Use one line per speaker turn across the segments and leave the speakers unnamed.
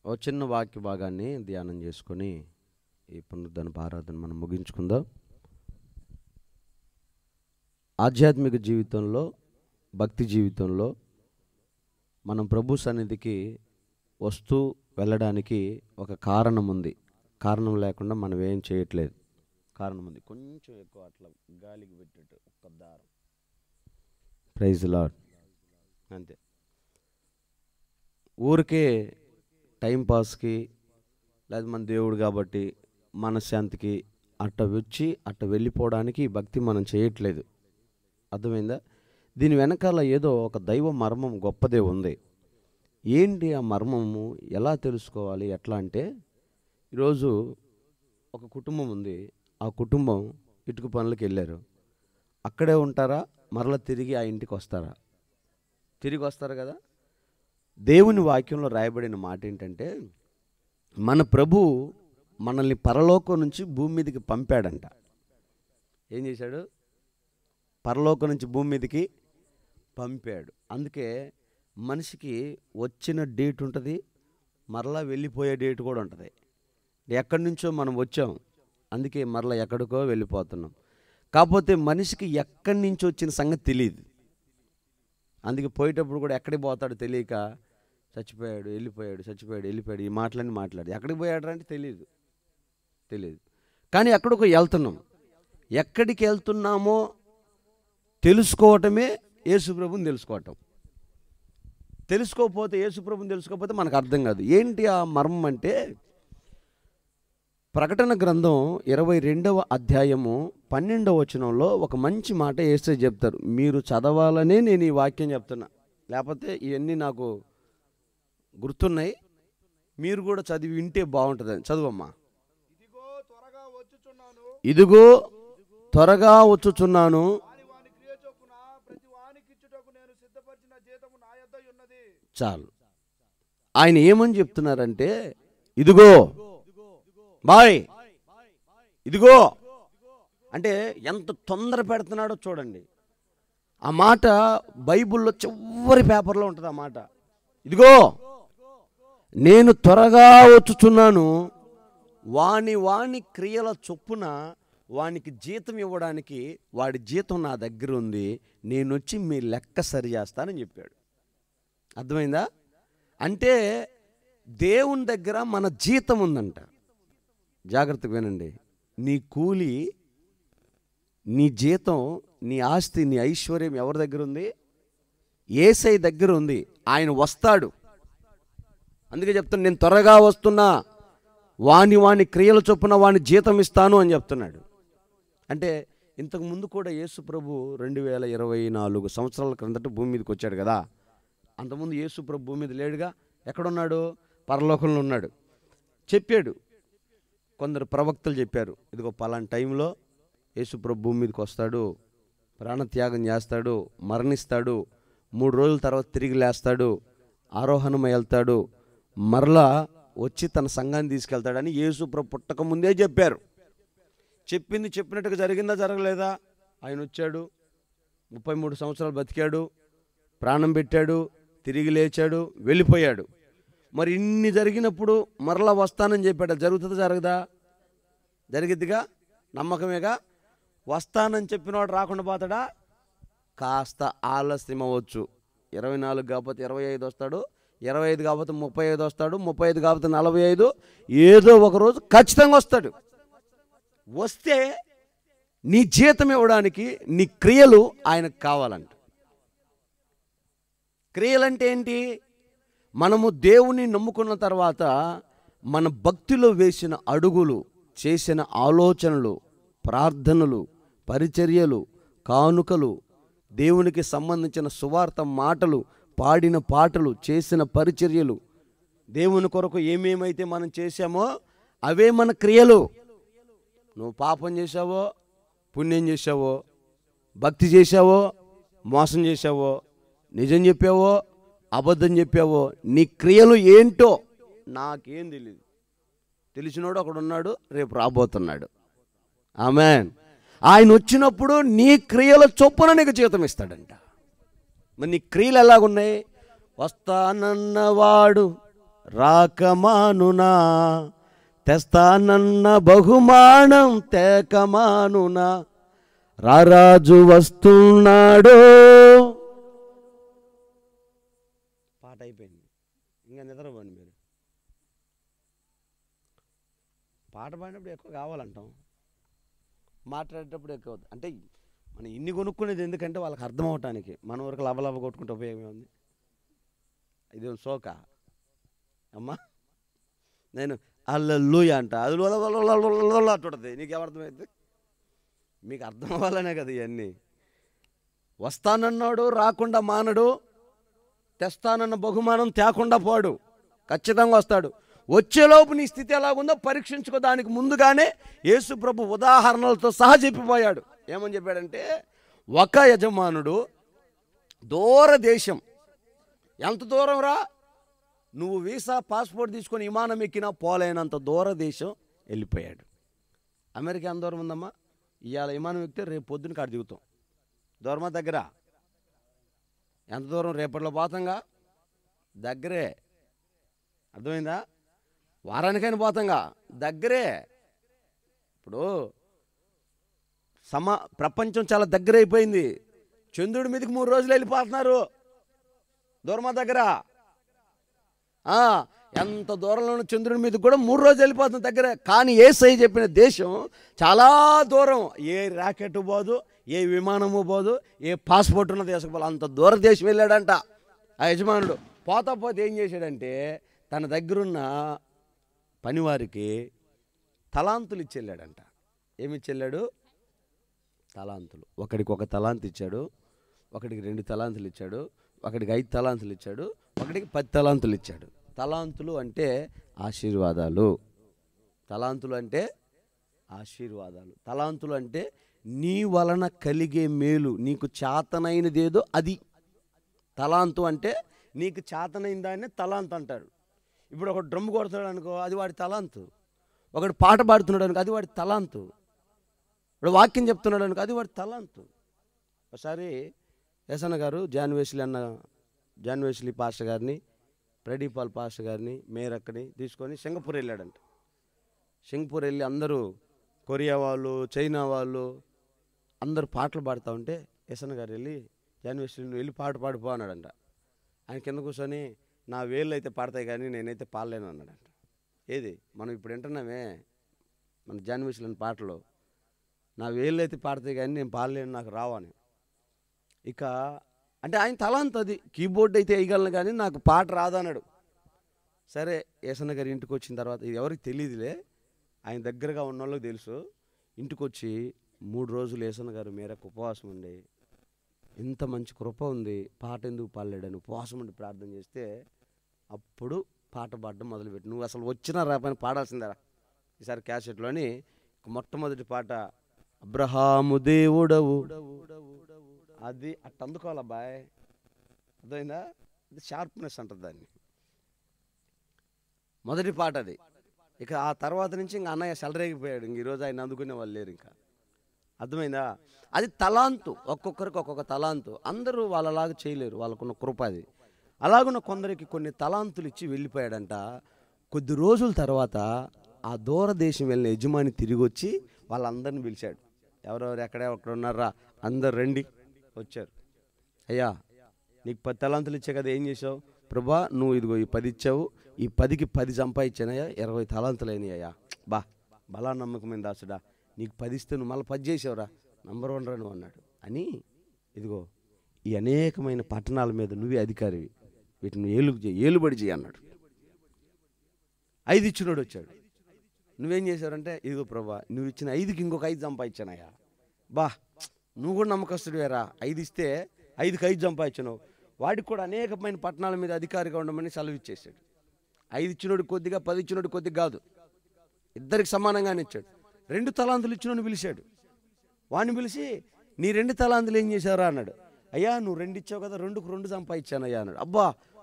ఓ చిన్న వాక్య భాగాన్ని ధ్యానం చేసుకొని ఈ పునరుద్ధరణ ఆరాధన మనం ముగించుకుందాం. ఆధ్యాత్మిక జీవితంలో, భక్తి జీవితంలో మనం ప్రభు సన్నిధికి వస్తూ వెళ్ళడానికి ఒక కారణం ఉంది. కారణం లేకుండా మనం ఏం చేయట్లేదు. కారణం ఉంది. కొంచెం ఎక్కువ అట్లా గాలికి పెట్టేట్టు ఒక్క దారం. Praise Lord. అంతే. ఊరికే టైంపాస్కి లేదా మన దేవుడు కాబట్టి మనశ్శాంతికి అట్ట వచ్చి అట్ట వెళ్ళిపోవడానికి భక్తి మనం చేయట్లేదు. అర్థమైందా? దీని వెనకాల ఏదో ఒక దైవ మర్మం గొప్పదే ఉంది. ఏంటి ఆ మర్మము? ఎలా తెలుసుకోవాలి? ఎట్లా అంటే, ఈరోజు ఒక కుటుంబం ఉంది. ఆ కుటుంబం ఇటుక పనులకు వెళ్ళారు. అక్కడే ఉంటారా? మరలా తిరిగి ఆ ఇంటికి వస్తారా? తిరిగి వస్తారు కదా. దేవుని వాక్యంలో రాయబడిన మాట ఏంటంటే, మన ప్రభు మనల్ని పరలోకం నుంచి భూమి మీదకి పంపాడంట. ఏం చేశాడు? పరలోకం నుంచి భూమి మీదకి పంపాడు. అందుకే మనిషికి వచ్చిన డేట్ ఉంటుంది, మరలా వెళ్ళిపోయే డేట్ కూడా ఉంటుంది. ఎక్కడి నుంచో మనం వచ్చాం, అందుకే మరలా ఎక్కడికో వెళ్ళిపోతున్నాం. కాకపోతే మనిషికి ఎక్కడి నుంచి వచ్చిన సంగతి తెలియదు. అందుకే పోయేటప్పుడు కూడా ఎక్కడికి పోతాడో తెలియక చచ్చిపోయాడు, వెళ్ళిపోయాడు, చచ్చిపోయాడు, వెళ్ళిపోయాడు, ఈ మాటలన్నీ మాట్లాడు. ఎక్కడికి పోయాడు అంటే తెలియదు. కానీ ఎక్కడికో వెళ్తున్నాం. ఎక్కడికి వెళ్తున్నామో తెలుసుకోవటమే యేసుప్రభుని తెలుసుకోవటం. తెలుసుకోకపోతే, యేసుప్రభుని తెలుసుకోకపోతే మనకు అర్థం కాదు. ఏంటి ఆ మర్మం అంటే, ప్రకటన గ్రంథం 22వ అధ్యాయము 12వ వచనంలో ఒక మంచి మాట యేసయ్య చెప్తారు. మీరు చదవాలనే నేను ఈ వాక్యం చెప్తున్నా, లేకపోతే ఇవన్నీ నాకు గుర్తున్నాయి, మీరు కూడా చదివి వింటే బాగుంటుందని. చదువమ్మా. ఇదిగో త్వరగా వచ్చుచున్నాను, చాలు. ఆయన ఏమని చెప్తున్నారంటే, ఇదిగో బాయ్, ఇదిగో అంటే ఎంత తొందర పెడుతున్నాడో చూడండి. ఆ మాట బైబిల్లో చివరి పేపర్లో ఉంటుంది. ఆ మాట, ఇదిగో నేను త్వరగా వచ్చుచున్నాను, వాని క్రియల చొప్పున వానికి జీతం ఇవ్వడానికి వాడి జీతం నా దగ్గర ఉంది, నేను వచ్చి మీ లెక్క సరి చేస్తానని చెప్పాడు. అర్థమైందా? అంటే దేవుని దగ్గర మన జీతం ఉందంట. జాగ్రత్తగా వినండి. నీ కూలి, నీ జీతం, నీ ఆస్తి, నీ ఐశ్వర్యం ఎవరి దగ్గర ఉంది? యేసయ్య దగ్గర ఉంది. ఆయన వస్తాడు. అందుకే చెప్తాను, నేను త్వరగా వస్తున్నా, వాని క్రియల చొప్పున వాని జీతం ఇస్తాను అని చెప్తున్నాడు. అంటే ఇంతకు ముందు కూడా యేసు ప్రభు 2024 సంవత్సరాల క్రిందట భూమి మీదకి వచ్చాడు కదా. అంతకుముందు యేసు ప్రభు భూమి మీద లేడుగా. ఎక్కడున్నాడు? పరలోకంలో ఉన్నాడు. చెప్పాడు, కొందరు ప్రవక్తలు చెప్పారు, ఇదిగో పలానా టైంలో యేసు ప్రభు భూమి మీదకి వస్తాడు, ప్రాణత్యాగం చేస్తాడు, మరణిస్తాడు, 3 రోజుల తర్వాత తిరిగి లేస్తాడు, ఆరోహణం వెళ్తాడు, మరలా వచ్చి తన సంఘాన్ని తీసుకెళ్తాడని యేసు ప్రభు పుట్టక ముందే చెప్పారు. చెప్పింది చెప్పినట్టుగా జరిగిందా, జరగలేదా? ఆయన వచ్చాడు, 33 సంవత్సరాలు బతికాడు, ప్రాణం పెట్టాడు, తిరిగి లేచాడు, వెళ్ళిపోయాడు. మరి ఇన్ని జరిగినప్పుడు మరలా వస్తానని చెప్పాడు. జరుగుతుందా, జరగదా? జరిగిద్దిగా, నమ్మకమేగా. వస్తానని చెప్పినవాడు రాకుండా పోతాడా? కాస్త ఆలస్యం అవ్వచ్చు. 24 కాకపోతే 25 వస్తాడు, 25 కాకపోతే 35 వస్తాడు, 35 కాకపోతే 45, ఏదో ఒకరోజు ఖచ్చితంగా వస్తాడు. వస్తే నీ జీతం ఇవ్వడానికి నీ క్రియలు ఆయనకు కావాలంట. క్రియలంటే ఏంటి? మనము దేవుని నమ్ముకున్న తర్వాత మన భక్తిలో వేసిన అడుగులు, చేసిన ఆలోచనలు, ప్రార్థనలు, పరిచర్యలు, కానుకలు, దేవునికి సంబంధించిన సువార్త మాటలు, పాడిన పాటలు, చేసిన పరిచర్యలు, దేవుని కొరకు ఏమేమైతే మనం చేశామో అవే మన క్రియలు. నువ్వు పాపం చేశావో, పుణ్యం చేశావో, భక్తి చేశావో, మోసం చేశావో, నిజం చెప్పావో, అబద్ధం చెప్పావో, నీ క్రియలు ఏంటో నాకేం తెలియదు. తెలిసినోడు అక్కడ ఉన్నాడు, రేపు రాబోతున్నాడు. ఆమేన్. ఆయన వచ్చినప్పుడు నీ క్రియల చొప్పున నీకు జీతం ఇస్తాడంట. మరి నీ క్రియలు ఎలాగున్నాయి? వస్తానన్నవాడు రాకమానునా, తెస్తానన్న బహుమానం తేకమానునా, రారాజు వస్తున్నాడు. పాట అయిపోయింది, ఇంకా నిద్రపోండి మీరు. పాట పాడినప్పుడు ఎక్కువ కావాలంటాం, మాట్లాడేటప్పుడు ఎక్కువ. అంటే మనం ఇన్ని కొనుక్కునేది ఎందుకంటే వాళ్ళకి అర్థం అవటానికి. మన వరకు లవలవ కొట్టుకుంటే ఉపయోగం ఉంది. ఇది సోక అమ్మా, నేను హల్లెలూయా అంట, అది అంటుంటుంది. నీకు ఏమర్థమైంది? మీకు అర్థం అవ్వాలనే కదా ఇవన్నీ. వస్తానన్నాడు, రాకుండా మానడు. తెస్తానన్న బహుమానం తేకుండా పోడు, ఖచ్చితంగా వస్తాడు. వచ్చేలోపు నీ స్థితి ఎలాగుందో పరీక్షించుకో. దానికి ముందుగానే యేసు ప్రభు ఉదాహరణలతో సహా చెప్పిపోయాడు. ఏమని చెప్పాడంటే, ఒక యజమానుడు దూరదేశం, ఎంత దూరం రా, నువ్వు వీసా పాస్పోర్ట్ తీసుకొని విమానం ఎక్కినా పోలేనంత దూరదేశం వెళ్ళిపోయాడు. అమెరికా ఎంత దూరం ఉందమ్మా? ఇవాళ విమానం ఎక్కితే రేపు పొద్దున కాడ దిగుతాం. దూరమా దగ్గర? ఎంత దూరం? రేపట్లో పోతాంగా, దగ్గరే. అర్థమైందా? వారానికైనా పోతాంగా, దగ్గరే. ఇప్పుడు ప్రపంచం చాలా దగ్గర అయిపోయింది. చంద్రుడి మీదకి 3 రోజులు వెళ్ళిపోతున్నారు. దూరమా దగ్గర? ఎంత దూరంలో ఉన్న చంద్రుడి మీదకి కూడా 3 రోజులు వెళ్ళిపోతుంది, దగ్గరే. కానీ యేసయ్య చెప్పిన దేశం చాలా దూరం. ఏ రాకెట్ పోదు, ఏ విమానము పోదు, ఏ పాస్పోర్ట్ ఉన్న దేశం పోదు, అంత దూర దేశం వెళ్ళాడంట ఆ యజమానుడు. పోతా పోతే ఏం చేశాడంటే, తన దగ్గరున్న పనివారికి తలాంతులు ఇచ్చి వెళ్ళాడంట. ఏమి ఇచ్చెళ్ళాడు? తలాంతులు. ఒకడికి 1 తలాంతు ఇచ్చాడు, ఒకడికి 2 తలాంతులు ఇచ్చాడు, ఒకడికి 5 తలాంతులు ఇచ్చాడు, ఒకడికి 10 తలాంతులు ఇచ్చాడు. తలాంతులు అంటే ఆశీర్వాదాలు. తలాంతులు అంటే ఆశీర్వాదాలు. తలాంతులు అంటే నీ వలన కలిగే మేలు, నీకు చేతనైనదేదో అది. తలాంతు అంటే నీకు చేతనైన దాన్ని తలాంతు అంటారు. ఇప్పుడు ఒకడు డ్రమ్ కొడుతున్నాడు అనుకో, అది వాడి తలాంతు. ఒకడు పాట పాడుతున్నాడు అనుకో, అది వాడి తలాంతు. ఇప్పుడు వాక్యం చెప్తున్నాడు అనుకో, అది వాడి తలాంతు. ఒకసారి యసన్న గారు జాన్వేస్లీ పాస్టర్ గారిని, ప్రదీపాల్ పాస్టర్ గారిని, మేరక్కని తీసుకొని సింగపూర్ వెళ్ళాడంట. సింగపూర్ వెళ్ళి అందరూ కొరియా వాళ్ళు, చైనా వాళ్ళు అందరూ పాటలు పాడుతూ ఉంటే యసన్న గారు వెళ్ళి జాన్వేస్లీని వెళ్ళి పాట పాడిపో అన్నాడంట. ఆయన కింద కూర్చొని, నా వేళ్ళు అయితే పాడతాయి కానీ నేనైతే పాడలేను అన్నాడంట. ఏది మనం ఇప్పుడు వింటున్నామే మన జాన్వేస్లీని పాటలు, నా వేళ్ళు అయితే పాడతాయి కానీ నేను పాడలేను, నాకు రావని. ఇక అంటే ఆయన తలాంతు అది. కీబోర్డ్ అయితే వేయగలను కానీ నాకు పాట రాదన్నాడు. సరే, యేసన్న గారి ఇంటికి వచ్చిన తర్వాత, ఇది ఎవరికి తెలియదులే, ఆయన దగ్గరగా ఉన్న వాళ్ళకి తెలుసు. ఇంటికి వచ్చి 3 రోజులు యేసన్న గారు మేరకు ఉపవాసం ఉండి, ఇంత మంచి కృప ఉంది, పాట ఎందుకు పాడలేడని ఉపవాసం ఉండి ప్రార్థన చేస్తే అప్పుడు పాట పాడడం మొదలుపెట్టి, నువ్వు అసలు వచ్చినా రాపని పాడాల్సిందరా. ఈసారి క్యాసెట్లోని మొట్టమొదటి పాట అబ్రహాము దేవుడవు, అది అట్ట అందుకోవాలి అబ్బాయి. అర్థమైందా? అది షార్ప్నెస్ అంటారు దాన్ని. మొదటి పాట అది. ఇక ఆ తర్వాత నుంచి ఇంకా అన్నయ్య సెలరేగిపోయాడు. ఇంక ఈరోజు ఆయన అందుకునే వాళ్ళు లేరు ఇంకా. అర్థమైందా? అది తలాంతు. ఒక్కొక్కరికి ఒక్కొక్క తలాంతు. అందరూ వాళ్ళలాగా చేయలేరు, వాళ్ళకున్న కృప అది. అలాగున్న కొందరికి కొన్ని తలాంతులు ఇచ్చి వెళ్ళిపోయాడంట. కొద్ది రోజుల తర్వాత ఆ దూరదేశం వెళ్ళిన యజమాని తిరిగి వచ్చి వాళ్ళందరిని పిలిచాడు. ఎవరెవరు ఎక్కడ ఉన్నారా, అందరు రండి. వచ్చారు. అయ్యా, నీకు 10 తలాంతులు ఇచ్చా కదా, ఏం చేసావు? ప్రభా, నువ్వు ఇదిగో ఈ 10 ఇచ్చావు, ఈ 10కి 10 సంపాదించానయ్యా, 20 తలాంతులు అయినాయ్యా. బలా నమ్మకమైన దాసుడా, నీకు 10 ఇస్తే నువ్వు మళ్ళీ 10 చేసావురా, నంబర్ 1 రా నువ్వు అన్నాడు. అని ఇదిగో ఈ అనేకమైన పట్టణాల మీద నువ్వే అధికారివి, వీటిని ఏలుబడి చేయి అన్నాడు. 5 ఇచ్చినోడు వచ్చాడు. నువ్వేం చేశారంటే, ఇదిగో ప్రభా, నువ్వు ఇచ్చిన 5కి ఇంకొక 5 సంపాదించానయ్యా. నువ్వు కూడా నమ్మకస్తుడివేరా, 5 ఇస్తే 5కి 5 సంపాదించినావు. వాడికి కూడా అనేకమైన పట్టణాల మీద అధికారిగా ఉండమని సెలవు ఇచ్చేసాడు. 5 ఇచ్చినోడు కొద్దిగా, 10 ఇచ్చినోడు కొద్దిగా కాదు, ఇద్దరికి సమానంగానే ఇచ్చాడు. 2 తలాంతులు ఇచ్చినోడు పిలిచాడు. వాడిని పిలిచి, నీ 2 తలాంతులు ఏం చేశారా అన్నాడు. అయ్యా, నువ్వు 2 ఇచ్చావు కదా, 2కు 2 సంపాదించానయ్యా అన్నాడు.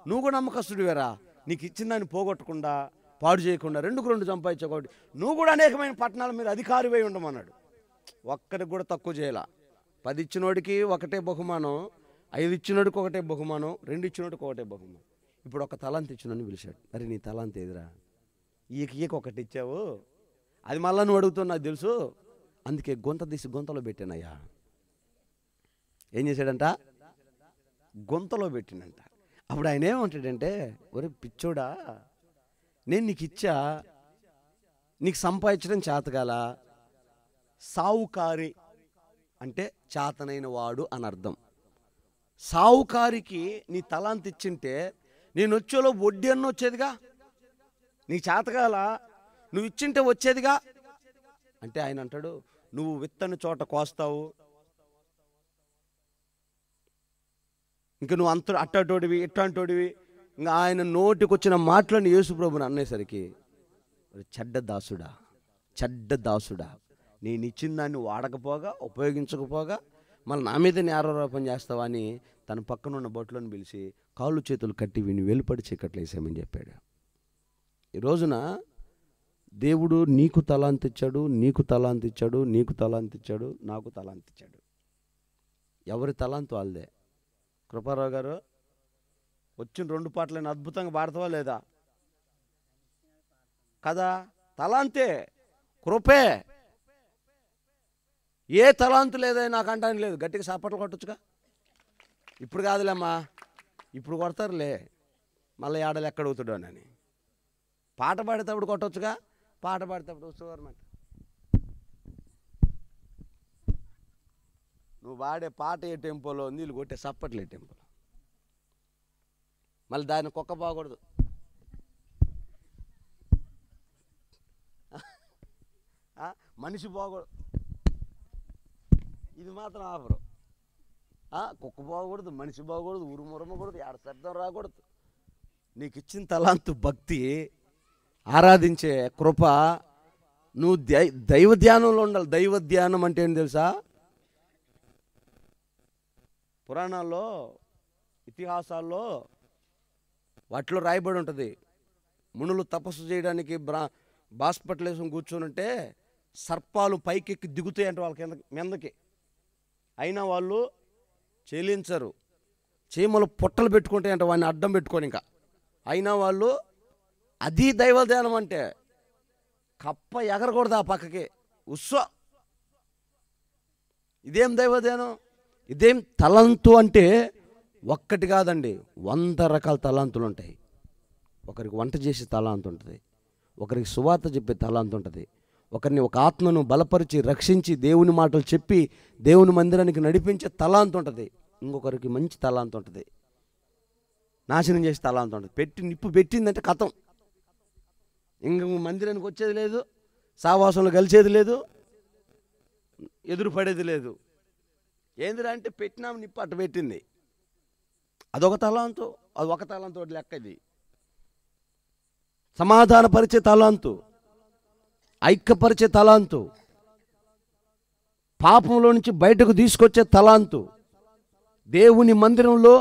నువ్వు కూడా నమ్మకస్తుడివేరా, నీకు ఇచ్చిన దాన్ని పోగొట్టకుండా, పాడు చేయకుండా 2కు 2 సంపాదించావు కాబట్టి నువ్వు కూడా అనేకమైన పట్టణాల మీద అధికారివై ఉండమన్నాడు. ఒక్కడికి కూడా తక్కువ చేయాల. 10 ఇచ్చినోడికి ఒకటే బహుమానం, 5 ఇచ్చినోడికి ఒకటే బహుమానం, 2 ఇచ్చినోడికి ఒకటే బహుమానం. ఇప్పుడు ఒక తలాంత్ ఇచ్చినని పిలిచాడు. మరి నీ తలాంత్ ఏదిరా? ఈక ఒకటి ఇచ్చావు, అది మళ్ళా నువ్వు అడుగుతావు, నాకు తెలుసు, అందుకే గుంత తీసి గుంతలో పెట్టానయ్యా. ఏం చేశాడంట? గుంతలో పెట్టినంట. అప్పుడు ఆయన ఏమంటాడంటే, ఒరే పిచ్చోడా, నేను నీకు ఇచ్చా, నీకు సంపాదించడం చేతగాల. సావుకారి అంటే చేతనైన వాడు అని అర్థం. సావుకారికి నీ తలాంత్ ఇచ్చింటే నేను వచ్చేలో వడ్డీ అన్న వచ్చేదిగా, నీకు చేతగాల, నువ్వు ఇచ్చింటే వచ్చేదిగా అంటే ఆయన అంటాడు, నువ్వు విత్తని చోట కోస్తావు, ఇంకా నువ్వు అంత అట్టటోడివి ఇట్టంటోడివి. ఇంకా ఆయన నోటికి వచ్చిన మాటలను యేసుప్రభుని అనేసరికి, చెడ్డ దాసుడా, చెడ్డ దాసుడా, నేను ఇచ్చిన దాన్ని వాడకపోగా ఉపయోగించకపోగా మళ్ళీ నా మీద నేరారోపణ చేస్తావా అని తన పక్కన ఉన్న బొట్లను పిలిచి కాళ్ళు చేతులు కట్టి వీని వెలుపడి చీకట్లు వేసామని చెప్పాడు. ఈ రోజున దేవుడు నీకు తలాంత్ ఇచ్చాడు, నీకు తలాంత్ ఇచ్చాడు, నీకు తలాంత్ ఇచ్చాడు, నాకు తలాంత్ ఇచ్చాడు. ఎవరి తలాంత్ వాళ్ళదే. కృపారావు గారు వచ్చిన 2 పాటలను అద్భుతంగా పాడతావా లేదా? కదా, తలాంతే, కృపే. ఏ తలాంతు లేదని నాకు అంటాను లేదు. గట్టిగా సాపట్లు కొట్టొచ్చుగా. ఇప్పుడు కాదులేమ్మా, ఇప్పుడు కొడతారులే, మళ్ళీ ఏడలు ఎక్కడవుతాడు అని. పాట పాడేటప్పుడు కొట్టొచ్చుగా, పాట పాడేటప్పుడు చూడమాట. నువ్వు పాడే పాట ఏ టెంపోలో ఉంది, వీళ్ళు కొట్టే సప్పట్లు ఏ టెంపోలో. మళ్ళీ దాన్ని కుక్క పోకూడదు. మనిషి పోకూడదు, ఇది మాత్రం ఆఫరు. కుక్క పోకూడదు, మనిషి పోకూడదు, ఉరుమురమకూడదు, ఆడ శబ్దం రాకూడదు. నీకు ఇచ్చిన తలాంతు భక్తి, ఆరాధించే కృప. నువ్వు దైవ ధ్యానంలో ఉండాలి. దైవ ధ్యానం అంటే ఏంటి తెలుసా? పురాణాల్లో, ఇతిహాసాల్లో వాటిలో రాయబడి ఉంటుంది. మునులు తపస్సు చేయడానికి బాస్పట్లేసం కూర్చొని ఉంటే సర్పాలు పైకెక్కి దిగుతాయి అంటే వాళ్ళ కింద మీదకి. అయినా వాళ్ళు చెలించరు. చీమలు పుట్టలు పెట్టుకుంటాయి అంటే వాడిని అడ్డం పెట్టుకొని, ఇంకా అయినా వాళ్ళు, అది దైవ ధ్యానం అంటే. కప్ప ఎగరకూడదు ఆ పక్కకి, ఉస్వ. ఇదేం దైవ ధ్యానం? ఇదేం తలంతు అంటే ఒక్కటి కాదండి, 100 రకాల తలాంతులు ఉంటాయి. ఒకరికి వంట చేసే తలాంతు ఉంటుంది, ఒకరికి సువార్త చెప్పే తలాంతు ఉంటుంది, ఒకరిని ఒక ఆత్మను బలపరిచి రక్షించి దేవుని మాటలు చెప్పి దేవుని మందిరానికి నడిపించే తలాంతు ఉంటుంది. ఇంకొకరికి మంచి తలాంతు ఉంటుంది, నాశనం చేసే తలాంతు ఉంటుంది. నిప్పు పెట్టిందంటే కథం, ఇంక మందిరానికి వచ్చేది లేదు, సావాసంలో కలిసేది లేదు, ఎదురు పడేది లేదు. ఏందిరా అంటే పెట్టినాము నిప్పు అట్ట పెట్టింది. అదొక తలాంతు, అది ఒక తలాంతు లెక్క. ఇది సమాధానపరిచే తలాంతు, ఐక్యపరిచే తలాంతు, పాపంలో నుంచి బయటకు తీసుకొచ్చే తలాంతు, దేవుని మందిరంలో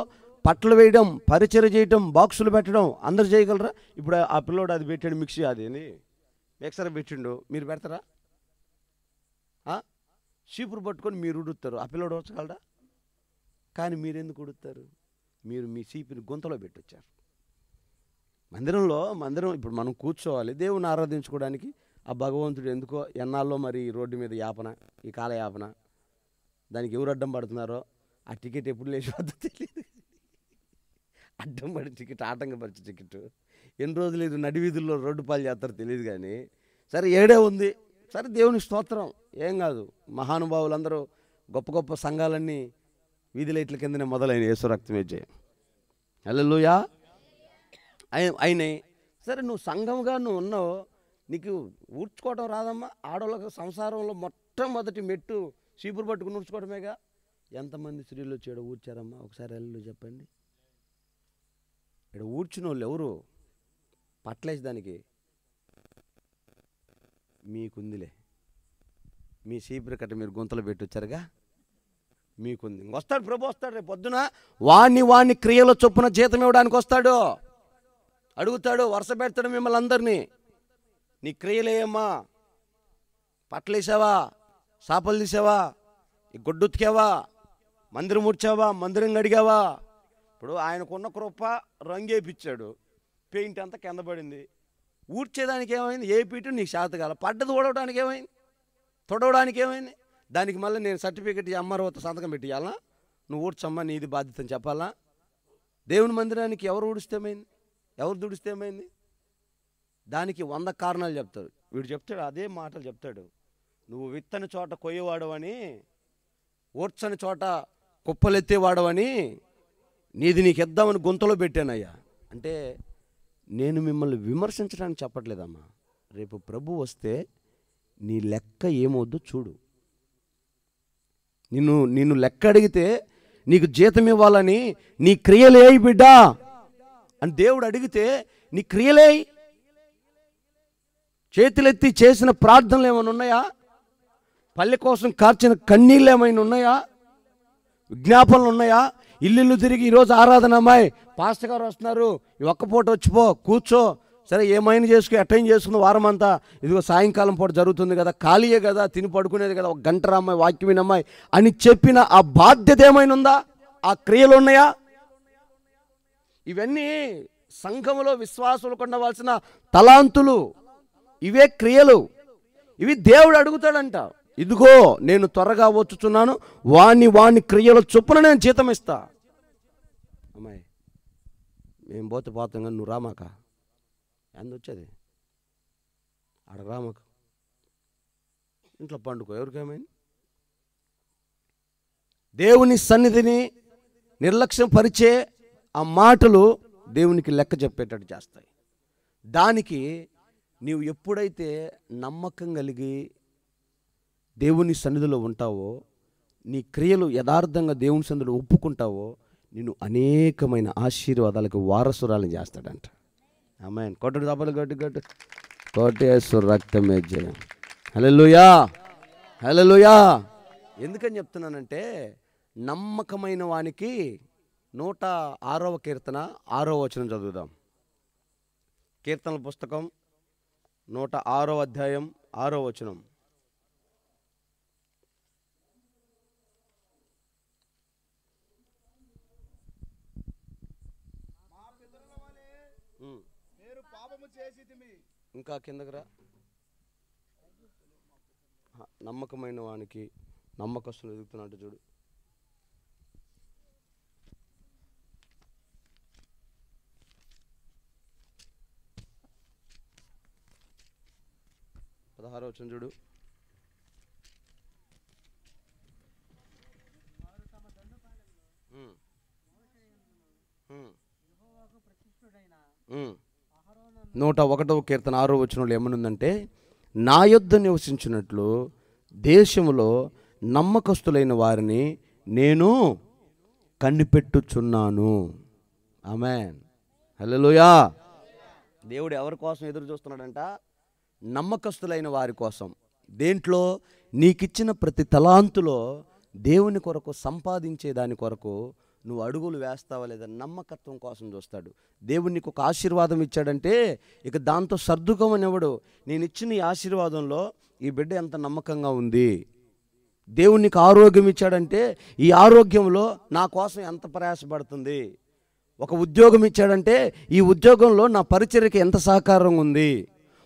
పట్లు వేయడం, పరిచర్య చేయడం, బాక్సులు పెట్టడం. అందరు చేయగలరా? ఇప్పుడు ఆ పిల్లోడు అది పెట్టాడు, మిక్సీ అది మిక్సర్ పెట్టిండు, మీరు పెడతారా? చీపురు పట్టుకొని మీరు ఉడుతారు, ఆ పిల్లోడు వచ్చగలరా? కానీ మీరెందుకు ఉడుతారు? మీరు మీ చీపుని గుంతలో పెట్టొచ్చారు. మందిరం ఇప్పుడు మనం కూర్చోవాలి దేవుని ఆరాధించుకోవడానికి. ఆ భగవంతుడు ఎందుకో ఎన్నాళ్ళలో మరి రోడ్డు మీద యాపన, ఈ కాల యాపన, దానికి ఎవరు అడ్డం పడుతున్నారో, ఆ టికెట్ ఎప్పుడు లేచి వద్దో తెలియదు. అడ్డం పడి టికెట్, ఆటంకపరిచే టికెట్ ఎన్ని రోజులు ఇది నడివీధుల్లో రోడ్డు పాలు చేస్తారో తెలియదు. కానీ సరే ఏడే ఉంది, సరే దేవుని స్తోత్రం, ఏం కాదు. మహానుభావులందరూ, గొప్ప గొప్ప సంఘాలన్నీ వీధి లైట్ల కిందనే మొదలైన యేసు రక్తమే జయం. హల్లెలూయా. అయినాయి. సరే నువ్వు సంఘంగా నువ్వు ఉన్నావు, నీకు ఊడ్చుకోవడం రాదమ్మా? ఆడవాళ్ళకు సంసారంలో మొట్టమొదటి మెట్టు చీపురు పట్టుకుని ఊడ్చుకోవడమేగా. ఎంతమంది స్త్రీలు వచ్చి ఇక్కడ ఊడ్చారమ్మా? ఒకసారి వెళ్ళి చెప్పండి. ఇక్కడ ఊడ్చిన వాళ్ళు ఎవరు? పట్లేసి దానికి మీకుందిలే, మీ చీపురు కట్ట మీరు గుంతలు పెట్టి వచ్చారుగా, మీకుంది. వస్తాడు ప్రభు, వస్తాడు రేపు పొద్దున. వాణ్ణి క్రియల చొప్పున జీతం ఇవ్వడానికి వస్తాడు, అడుగుతాడు, వరుస పెడతాడు మిమ్మల్ని అందరినీ. నీ క్రియలేయమ్మా? పట్లేసావా? సాపలు తీసావా? గుడ్డుతికావా? మందిరం ముడ్చావా? మందిరం అడిగావా? ఇప్పుడు ఆయనకున్న కృప రంగేపిచ్చాడు, పెయింట్ అంతా కింద పడింది. ఊడ్చేదానికి ఏమైంది? ఏ పీటు నీకు శాతకాల పడ్డది. ఊడవడానికి ఏమైంది? తొడవడానికి ఏమైంది? దానికి మళ్ళీ నేను సర్టిఫికెట్ అమ్మారవత సంతకం పెట్టియాలా? నువ్వు ఊడ్చమ్మా, నీది బాధ్యత అని చెప్పాలా? దేవుని మందిరానికి ఎవరు ఊడిస్తేమైంది? ఎవరు దుడిస్తేమైంది? దానికి 100 కారణాలు చెప్తాడు. వీడు చెప్తాడు, అదే మాటలు చెప్తాడు. నువ్వు విత్తని చోట కొయ్యేవాడవని, ఊడ్చని చోట కుప్పలెత్తేవాడవని, నీది నీకు ఇద్దామని గుంతలో పెట్టానయ్యా. అంటే నేను మిమ్మల్ని విమర్శించడానికి చెప్పట్లేదమ్మా. రేపు ప్రభు వస్తే నీ లెక్క ఏమవుద్దో చూడు. నిన్ను లెక్క అడిగితే నీకు జీతం ఇవ్వాలని నీ క్రియలే బిడ్డా అని దేవుడు అడిగితే నీ క్రియలే. చేతులెత్తి చేసిన ప్రార్థనలు ఏమైనా ఉన్నాయా? పల్లె కోసం కార్చిన కన్నీళ్ళు ఏమైనా ఉన్నాయా? విజ్ఞాపనలు ఉన్నాయా? ఇల్లు తిరిగి ఈరోజు ఆరాధన, అమ్మాయి పాస్టర్ గారు వస్తున్నారు, ఈ ఒక్క పూట వచ్చిపో, కూర్చో, సరే ఏమైనా చేసుకో, అటెండ్ చేసుకుంది వారం అంతా, ఇదిగో సాయంకాలం పూట జరుగుతుంది కదా, ఖాళీయే కదా, తిని పడుకునేది కదా, 1 గంట అమ్మాయి వాక్యం వినమ్మాయి అని చెప్పిన ఆ బాధ్యత ఏమైనా ఉందా? ఆ క్రియలు ఉన్నాయా? ఇవన్నీ సంఘములో విశ్వాసులకు ఉండవలసిన తలాంతులు. ఇవే క్రియలు. ఇవి దేవుడు అడుగుతాడంట. ఇదిగో నేను త్వరగా వచ్చుచున్నాను, వాని క్రియల చొప్పున నేను జీతం ఇస్తా. అమ్మాయి మేము పోతాం కానీ నువ్వు రామాక, ఎంత వచ్చేది ఆడ రామాక, ఇంట్లో పండుకో. ఎవరికేమైంది? దేవుని సన్నిధిని నిర్లక్ష్యం పరిచే ఆ మాటలు దేవునికి లెక్క చెప్పేటట్టు చేస్తాయి. దానికి నీవు ఎప్పుడైతే నమ్మకం కలిగి దేవుని సన్నిధిలో ఉంటావో, నీ క్రియలు యథార్థంగా దేవుని సన్నిధిలో ఒప్పుకుంటావో, నిన్ను అనేకమైన ఆశీర్వాదాలకు వారసురాలను చేస్తాడంట. ఆమేన్. కొట్టుడు దెబ్బలు గట్టు కోటేశ్వర రక్తమే జయం. హల్లెలూయా, హల్లెలూయా. ఎందుకని చెప్తున్నానంటే, నమ్మకమైన వానికి 106వ కీర్తన 6వ వచనం చదువుదాం. కీర్తనల పుస్తకం 106వ అధ్యాయం 6వ వచనం. ఇంకా కిందకి రా. నమ్మకమైన వానికి నమ్మకస్తులు ఎదుగుతున్నట్టు చూడు. పదహారవ వచనం చూడు. నూట 1వ కీర్తన 6వ వచనంలో ఏమనుందంటే, నా యొద్ద నివసించినట్లు దేశములో నమ్మకస్తులైన వారిని నేను కనిపెట్టుచున్నాను. ఆమేన్. హల్లెలూయా. దేవుడు ఎవరి కోసం ఎదురు చూస్తున్నాడంట? నమ్మకస్తులైన వారి కోసం. దేంట్లో? నీకిచ్చిన ప్రతి తలాంతులో దేవుని కొరకు సంపాదించే దాని కొరకు నువ్వు అడుగులు వేస్తావా లేదా నమ్మకత్వం కోసం చూస్తాడు. దేవుడు నీకు ఒక ఆశీర్వాదం ఇచ్చాడంటే ఇక దాంతో సర్దుకోమనివ్వడు. నేను ఇచ్చిన ఈ ఆశీర్వాదంలో ఈ బిడ్డ ఎంత నమ్మకంగా ఉంది. దేవుడు నీకు ఆరోగ్యం ఇచ్చాడంటే ఈ ఆరోగ్యంలో నా కోసం ఎంత ప్రయాసపడుతుంది. ఒక ఉద్యోగం ఇచ్చాడంటే ఈ ఉద్యోగంలో నా పరిచర్యకి ఎంత సహకారం ఉంది.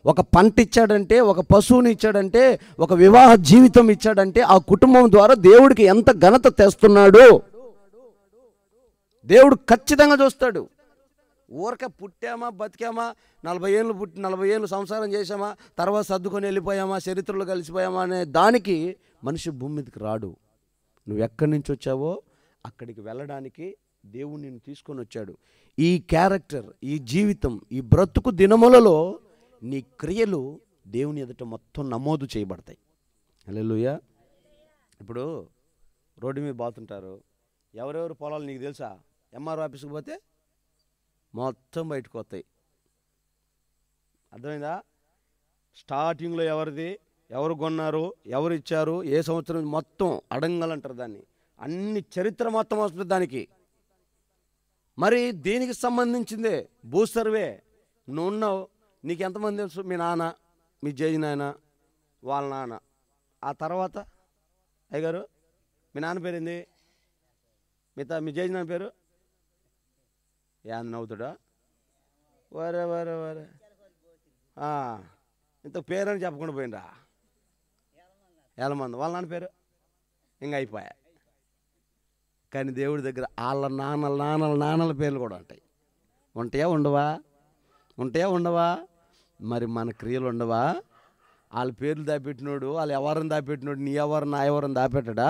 ఒక పంట ఇచ్చాడంటే, ఒక పశువుని ఇచ్చాడంటే, ఒక వివాహ జీవితం ఇచ్చాడంటే ఆ కుటుంబం ద్వారా దేవుడికి ఎంత ఘనత తెస్తున్నాడు దేవుడు ఖచ్చితంగా చూస్తాడు. ఊరక పుట్టామా, బతికామా, 40 ఏళ్ళు పుట్టి 40 ఏళ్ళు సంసారం చేసామా, తర్వాత సర్దుకొని వెళ్ళిపోయామా, చరిత్రలో కలిసిపోయామా అనే దానికి మనిషి భూమి మీదకి రాడు. నువ్వు ఎక్కడి నుంచి వచ్చావో అక్కడికి వెళ్ళడానికి దేవుడు నిన్ను తీసుకొని వచ్చాడు. ఈ క్యారెక్టర్, ఈ జీవితం, ఈ బ్రతుకు దినములలో నీ క్రియలు దేవుని ఎదుట మొత్తం నమోదు చేయబడతాయి. హల్లెలూయా. ఇప్పుడు రోడ్డు మీద బాతుంటారు, ఎవరెవరు పొలాలు నీకు తెలుసా? ఎంఆర్ఓ ఆఫీస్కి పోతే మొత్తం బయటకు వస్తాయి. అర్థమైందా? స్టార్టింగ్లో ఎవరిది, ఎవరు కొన్నారు, ఎవరు ఇచ్చారు, ఏ సంవత్సరం, మొత్తం అడంగలంటారు దాన్ని. అన్ని చరిత్ర మొత్తం వస్తుంది దానికి. మరి దీనికి సంబంధించిందే భూ సర్వే. నువ్వు ఉన్నావు, నీకు ఎంతమంది తెలుసు? మీ నాన్న, మీ జేజి నాయన, వాళ్ళ నాన్న. ఆ తర్వాత అయ్యగారు మీ నాన్న పేరు ఏంది? మీ జేజి నాన్న పేరు ఏం నవ్వుతాడా? వరే వరే వరే ఇంత పేరని చెప్పకుండా పోయినరా ఏలమంది వాళ్ళ నాన్న పేరు ఇంకా అయిపోయా. కానీ దేవుడి దగ్గర వాళ్ళ నాన్నల పేర్లు కూడా ఉంటాయి. ఉంటాయా ఉండవా? మరి మన క్రియలు ఉండవా? వాళ్ళ పేర్లు దాపెట్టినోడు, వాళ్ళు ఎవరిని దాపెట్టినోడు నీ ఎవరు నా ఎవరిని దాపెట్టడా?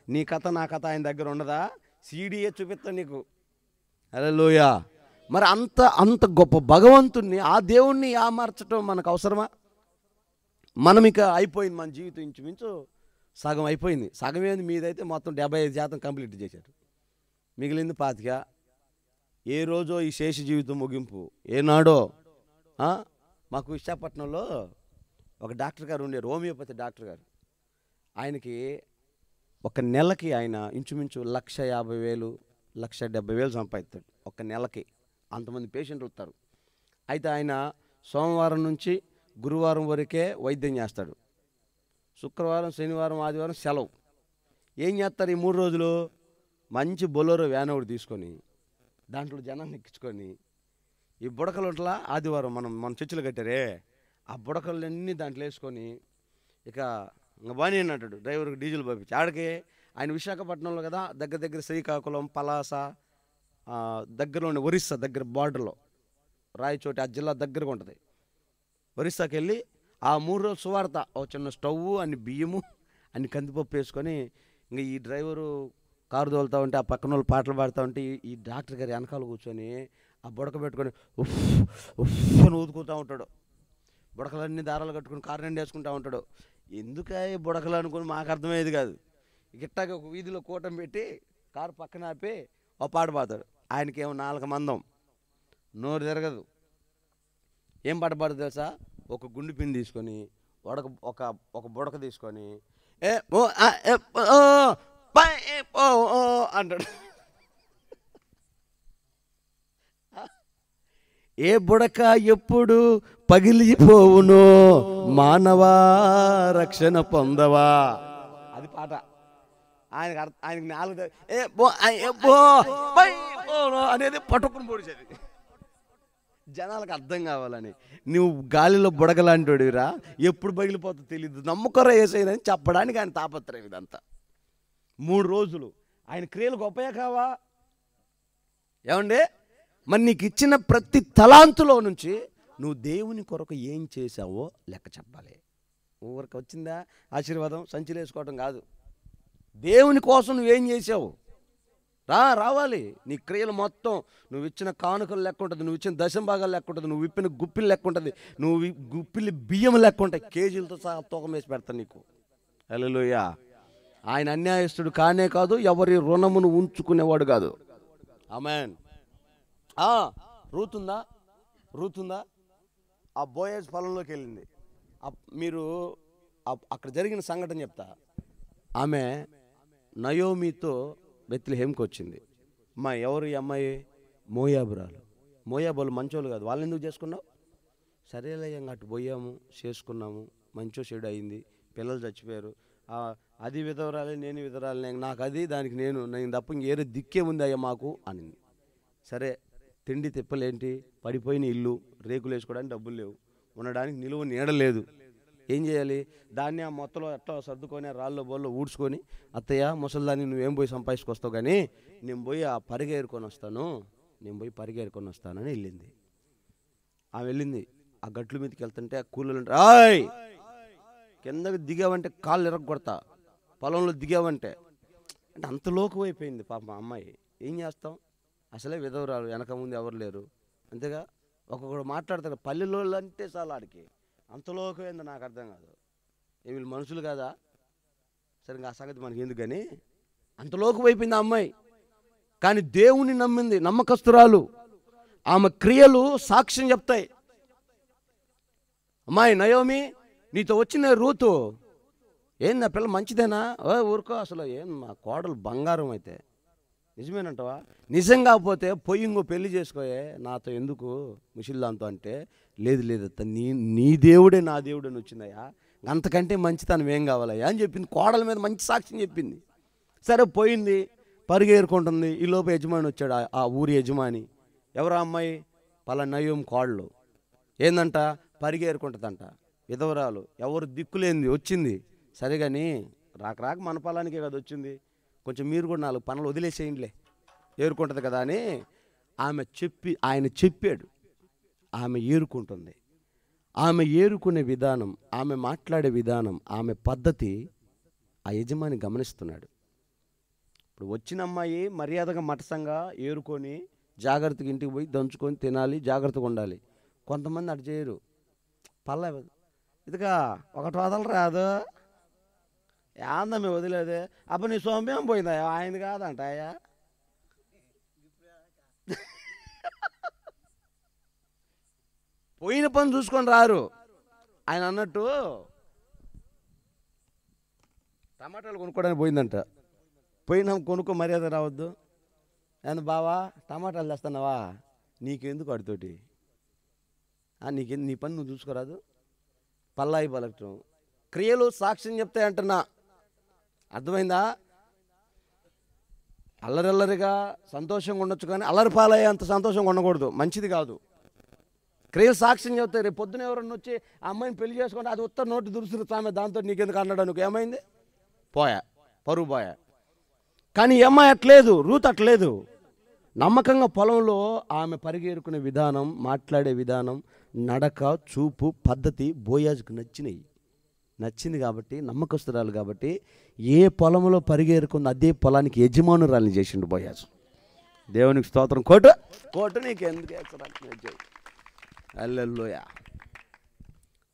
నీ కథ నా కథ ఆయన దగ్గర ఉండదా? సీడీఏ చూపిస్తా నీకు. హల్లెలూయా. మరి అంత గొప్ప భగవంతుణ్ణి, ఆ దేవుణ్ణి ఆమర్చడం మనకు అవసరమా? మనం ఇక అయిపోయింది, మన జీవితం ఇంచుమించు సగం అయిపోయింది. సగం ఏంది మీదైతే మొత్తం 75% కంప్లీట్ చేశారు. మిగిలింది 25. ఏ రోజో ఈ శేష జీవితం ముగింపు ఏనాడో. మాకు విశాఖపట్నంలో ఒక డాక్టర్ గారు ఉండే, హోమియోపతి డాక్టర్ గారు. ఆయనకి ఒక నెలకి ఆయన ఇంచుమించు 1,50,000 1,70,000 సంపాదిస్తాడు ఒక నెలకి. అంతమంది పేషెంట్లు వస్తారు. అయితే ఆయన సోమవారం నుంచి గురువారం వరకే వైద్యం చేస్తాడు. శుక్రవారం శనివారం ఆదివారం సెలవు. ఏం చేస్తారు ఈ 3 రోజులు? మంచి బొలెరో వ్యాన్ ఒకటి తీసుకొని దాంట్లో జనాన్ని ఎక్కించుకొని ఈ బుడకలు ఉంటలా, ఆదివారం మన చర్చిలు కట్టారే ఆ బుడకలన్నీ దాంట్లో వేసుకొని ఇక బాగానే అంటాడు డ్రైవర్కి డీజిల్ పంపించి ఆడికి. ఆయన విశాఖపట్నంలో కదా, దగ్గర శ్రీకాకుళం పలాస దగ్గరలోని ఒరిస్సా దగ్గర బార్డర్లో రాయచోటి ఆ జిల్లా దగ్గరగా ఉంటుంది. ఒరిస్సాకి వెళ్ళి ఆ 3 రోజులు సువార్త, ఒక చిన్న స్టవ్, అన్ని బియ్యము, అన్ని కందిపప్పు వేసుకొని ఇంకా ఈ డ్రైవరు కారు తోలుతూ ఉంటే ఆ పక్కన వాళ్ళు పాటలు పాడుతూ ఉంటే ఈ డాక్టర్ గారు వెనకాల కూర్చొని ఆ బుడక పెట్టుకొని ఉఫ్ ఉఫ్ అని ఊదుకుంటూ ఉంటాడు. బుడకలన్నీ దారాలు కట్టుకుని కారు నిండి వేసుకుంటూ ఉంటాడు. ఎందుకయ్యే బుడకలు అనుకుని మాకు అర్థమయ్యేది కాదు. ఇట్టాగా ఒక వీధిలో కూటం పెట్టి కారు పక్కన ఆపి ఒక పాట పాడతాడు. ఆయనకేమో 4 మందం, నోరు తిరగదు. ఏం పాట పాడదు తెలుసా? ఒక గుండు పిన్ తీసుకొని ఒక బుడక తీసుకొని అంటాడు. ఏ బుడక ఎప్పుడు పగిలిపోవునో మానవా రక్షణ పొందవా, అది పాట. ఆయనకి 4 అనేది పట్టుకుని పొడిచేది. జనాలకు అర్థం కావాలని. నువ్వు గాలిలో బుడగలాంటివిరా, ఎప్పుడు పగిలిపోతుందో తెలియదు, నమ్మకరా వేసేదని చెప్పడానికి ఆయన తాపత్రయం ఇదంతా. 3 రోజులు ఆయన క్రియలు గొప్పయా కావా? ఏమండి? మరి నీకు ఇచ్చిన ప్రతి తలాంతులో నుంచి నువ్వు దేవుని కొరకు ఏం చేసావో లెక్క చెప్పాలి. ఊరికి వచ్చిందా ఆశీర్వాదం సంచిలో వేసుకోవడం కాదు. దేవుని కోసం నువ్వేం చేసావు రావాలి. నీ క్రియలు మొత్తం, నువ్వు ఇచ్చిన కానుకలు లెక్క ఉంటుంది, నువ్వు ఇచ్చిన దశంభాగాలు లెక్క ఉంటుంది, నువ్వు విప్పిన గుప్పిలు లెక్క ఉంటుంది, నువ్వు గుప్పిలి బియ్యం లెక్క ఉంటాయి, కేజీలతో సహా తూకం వేసి పెడతాను నీకు. హల్లెలూయా. ఆయన అన్యాయస్తుడు కానే కాదు, ఎవరి రుణమును ఉంచుకునేవాడు కాదు. ఆమేన్. రూతుందా ఆ బోయజ్ పొలంలోకి వెళ్ళింది. మీరు అక్కడ జరిగిన సంఘటన చెప్తా. ఆమె నయోమితో బెత్లెహేంకి వచ్చింది. ఎవరు ఈ అమ్మాయి? మోయాబురాలు. మోయాబులు మంచోళ్ళు కాదు. వాళ్ళని ఎందుకు చేసుకున్నావు? సరేలే అటు పోయాము, చేసుకున్నాము, మంచో చెడు అయింది, పిల్లలు చచ్చిపోయారు, అది విధవరాలే నేను విధవరాలే, నాకు అది దానికి నేను తప్ప ఇంకేరే దిక్కే ఉంది అయ్యా మాకు అనింది. సరే, తిండి తిప్పలేంటి, పడిపోయిన ఇల్లు, రేకులు వేసుకోవడానికి డబ్బులు లేవు, ఉండడానికి నిలువ నీడలేదు, ఏం చేయాలి? దాన్ని ఆ మొత్తలో ఎట్లా సర్దుకొని రాళ్ళలో బోల్లో ఊడ్చుకొని, అత్తయ్య ముసలిదాన్ని నువ్వేం పోయి సంపాదించుకొస్తావు కానీ నేను పోయి ఆ పరిగేరుకొని వస్తానని వెళ్ళింది. ఆమె వెళ్ళింది. ఆ గట్ల మీదకి వెళ్తుంటే ఆ కూలీలు రాయ్ కిందకి దిగావంటే కాళ్ళు ఇరగొడతా, పొలంలో దిగావంటే అంటే అంత లోకం అయిపోయింది పాపం అమ్మాయి. ఏం చేస్తాం? అసలే విధవరాలు, వెనక ముందు ఎవరు లేరు, అంతేగా. ఒక్కొక్కడు మాట్లాడతారు పల్లెలో అంటే చాలా ఆడికి అంత లోకమైందో నాకు అర్థం కాదు. వీళ్ళు మనుషులు కాదా? సరే ఆ సంగతి మనకి ఎందుకు కానీ అంత లోకం అయిపోయింది ఆ అమ్మాయి. కానీ దేవుని నమ్మింది, నమ్మకస్తురాలు. ఆమె క్రియలు సాక్ష్యం చెప్తాయి. అమ్మాయి నయోమి, నీతో వచ్చిన రూతు ఏంది నా పిల్ల మంచిదేనా? ఊరుకో, అసలు ఏం మా కోడలు బంగారం అయితే నిజమేనంటావా? నిజంగా పోతే పొయ్యి ఇంకో పెళ్లి చేసుకోయే, నాతో ఎందుకు ముషిల్దాంతో అంటే లేదు అత్త, నీ దేవుడే నా దేవుడే అని వచ్చిందయ్యా, అంతకంటే మంచితనం ఏం కావాలయ్యా అని చెప్పింది. కోడల మీద మంచి సాక్ష్యం చెప్పింది. సరే పోయింది, పరిగేరుకుంటుంది. ఈ లోపు యజమాని వచ్చాడు, ఆ ఊరి యజమాని. ఎవరు అమ్మాయి? పలానయ్యం కాళ్ళు ఏందంట, పరిగేరుకుంటుందంట. విధవరాలు, ఎవరు దిక్కులేంది, వచ్చింది. సరిగాని రాక మన పొలానికే కదా వచ్చింది, కొంచెం మీరు కూడా 4 పనులు వదిలేసేయండిలే, ఏరుకుంటుంది కదా అని ఆయన చెప్పాడు. ఆమె ఏరుకుంటుంది. ఆమె ఏరుకునే విధానం, ఆమె మాట్లాడే విధానం, ఆమె పద్ధతి ఆ యజమాని గమనిస్తున్నాడు. ఇప్పుడు వచ్చిన అమ్మాయి మర్యాదగా మటసంగా ఏరుకొని జాగ్రత్తగా ఇంటికి పోయి దంచుకొని తినాలి, జాగ్రత్తగా ఉండాలి. కొంతమంది అటు చేయరు. పల్ల ఇదిగా ఒకటి వదలు రాదు, ఏందమ్మ వదిలేదే, అప్పుడు నీ సోమ్యం పోయిందా, ఆయనది కాదంట అయ్యా. పోయిన పని చూసుకొని రారు. ఆయన అన్నట్టు టమాటాలు కొనుక్కోవడానికి పోయిందంట. పోయినా కొనుక్కో, మర్యాద రావద్దు. ఏంది బావా టమాటాలు తెస్తున్నావా, నీకెందుకు వాడితోటి, నీ పని నువ్వు చూసుకోరాదు. పల్లాయి పలకటం, క్రియలు సాక్ష్యం చెప్తాయి అంటున్నా, అర్థమైందా? అల్లరల్లరిగా సంతోషంగా ఉండొచ్చు, కానీ అల్లరి పాలయ్యే అంత సంతోషంగా ఉండకూడదు, మంచిది కాదు. క్రియలు సాక్ష్యం చెప్తాయి. రేపు పొద్దున ఎవరన్నా వచ్చి ఆ అమ్మాయిని పెళ్లి చేసుకుంటే అది ఉత్తర నోటి దురుసులు సామె, దాంతో నీకెందుకు అన్నాడు, నువ్వు ఏమైంది, పోయా, పరువు పోయా. కానీ ఈ అమ్మాయి అట్లేదు, రూత్ అట్లేదు. నమ్మకంగా పొలంలో ఆమె పరిగెరుకునే విధానం, మాట్లాడే విధానం, నడక, చూపు, పద్ధతి బోయాజుకు నచ్చింది కాబట్టి, నమ్మకస్తురాలు కాబట్టి ఏ పొలంలో పరిగెరుకుందో అదే పొలానికి యజమానురాలిని చేసిండు బోయాజు. దేవునికి స్తోత్రం. కోటు నీకు ఎందుకు వేస్తాడు, హల్లెలూయా.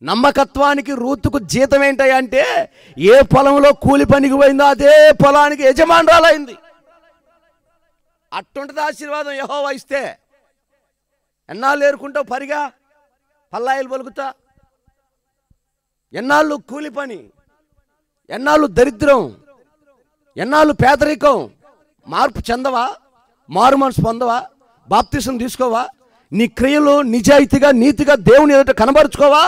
నమ్మకత్వానికి రూతుకు జీతం ఏంటయ్యా అంటే, ఏ పొలంలో కూలి పనికి పోయిందో అదే పొలానికి యజమానురాలైంది. అట్టుంటుంది ఆశీర్వాదం యెహోవా ఇస్తే. ఎన్నాళ్ళు ఏరుకుంటావు పరిగా, పల్లాయిలు పలుకుతా, ఎన్నాళ్ళు కూలి పని, ఎన్నాళ్ళు దరిద్రం, ఎన్నాళ్ళు పేదరికం. మార్పు చెందవా, మారు మనసు పొందవా, బాప్తిసం తీసుకోవా, నీ క్రియలు నిజాయితీగా నీతిగా దేవుని ఎదుట కనబరుచుకోవా,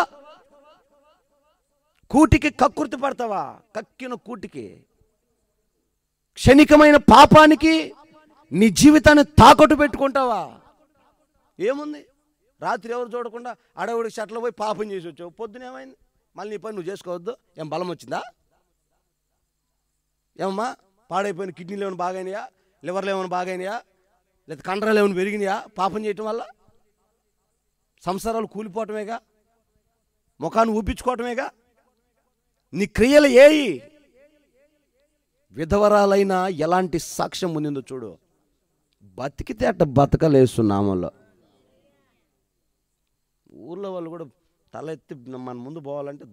కూటికి కక్కుర్తి పడతావా, కక్కిన కూటికి క్షణికమైన పాపానికి నీ జీవితాన్ని తాకట్టు పెట్టుకుంటావా? ఏముంది, రాత్రి ఎవరు చూడకుండా అడవుడికి షట్లు పోయి పాపం చేసి వచ్చావు, పొద్దున ఏమైంది, మళ్ళీ నీ పని నువ్వు చేసుకోవద్దు. ఏం బలం వచ్చిందా? ఏమమ్మా పాడైపోయిన కిడ్నీలు ఏమైనా బాగైనాయా, లివర్లు ఏమైనా బాగైనాయా, లేదా కండరాలు ఏమైనా పెరిగినాయా పాపం చేయటం వల్ల? సంసారాలు కూలిపోవటమేగా, ముఖాన్ని ఊపించుకోవటమేగా. నీ క్రియలు ఏయి? విధవరాలైనా ఎలాంటి సాక్ష్యం ఉండిందో చూడు. బతికితే అట్ట బతకలేస్తున్నామలో. ఊర్లో వాళ్ళు కూడా తల ఎత్తి మన ముందు పోవాలంటే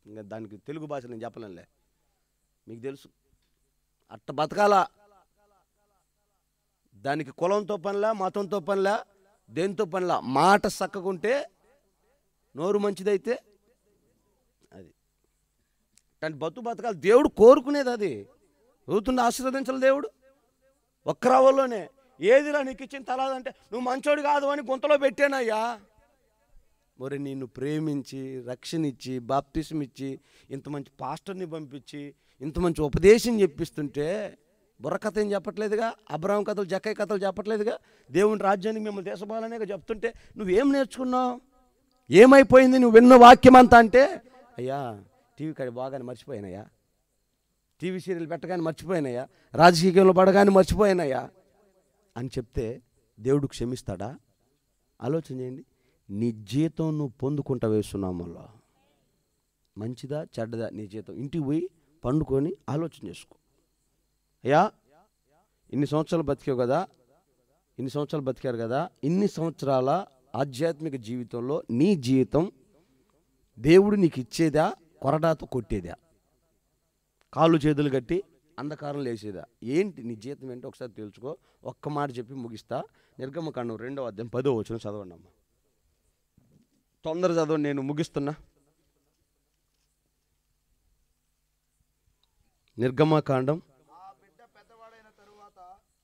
ఇంకా దానికి తెలుగు భాష నేను చెప్పలేనులే, మీకు తెలుసు. అట్ట బతకాలా, దానికి కులంతో పనిలా, మతంతో పనిలా, దేంతో పనిలా. మాట చక్కకుంటే, నోరు మంచిదైతే అది దాని బతకాలి. దేవుడు కోరుకునేది అది. రూతుని ఆశీర్వదించాలి దేవుడు. ఒక్క రవ్వలోనే ఏదిరా నీకు ఇచ్చిన తలాదంటే నువ్వు మంచోడు కాదు అని గుంతలో పెట్టానయ్యా. మరి నిన్ను ప్రేమించి, రక్షణ ఇచ్చి, బాప్తిసం ఇచ్చి, ఇంత మంచి పాస్టర్ని పంపించి, ఇంత మంచి ఉపదేశం చెప్పిస్తుంటే బుర్రకథ ఏం చెప్పట్లేదుగా, అబ్రహాం కథలు, జక్కయ్య కథలు చెప్పట్లేదుగా, దేవుని రాజ్యానికి మిమ్మల్ని దేశపాలనేగా చెప్తుంటే నువ్వేం నేర్చుకున్నావు? ఏమైపోయింది నువ్వు విన్న వాక్యం అంతా అంటే, అయ్యా టీవీ కాడి బాగానే మర్చిపోయానయ్యా, టీవీ సీరియల్ పెట్టగానే మర్చిపోయానయ్యా, రాజకీయంలో పడగానే మర్చిపోయానయ్యా అని చెప్తే దేవుడు క్షమిస్తాడా? ఆలోచన చేయండి. నీ జీతం నువ్వు పొందుకుంటా వేస్తున్నామల్లా, మంచిదా చెడ్డదా నీ జీతం? ఇంటికి పోయి పండుకొని ఆలోచన చేసుకో. అయ్యా ఇన్ని సంవత్సరాలు బతికావు కదా, ఇన్ని సంవత్సరాలు బతికారు కదా, ఇన్ని సంవత్సరాల ఆధ్యాత్మిక జీవితంలో నీ జీవితం దేవుడు నీకు ఇచ్చేదా, కొరడాతో కొట్టేదా, కాళ్ళు చేతులు కట్టి అంధకారం లేసేదా? ఏంటి నీ జీతం ఏంటో ఒకసారి తెలుసుకో. ఒక్క మాట చెప్పి ముగిస్తా. నిర్గమకాండం 2వ అధ్యాయం 10వ వచనం చదవండి అమ్మా. తొందర చదవండి, నేను ముగిస్తున్నా. నిర్గమకాండం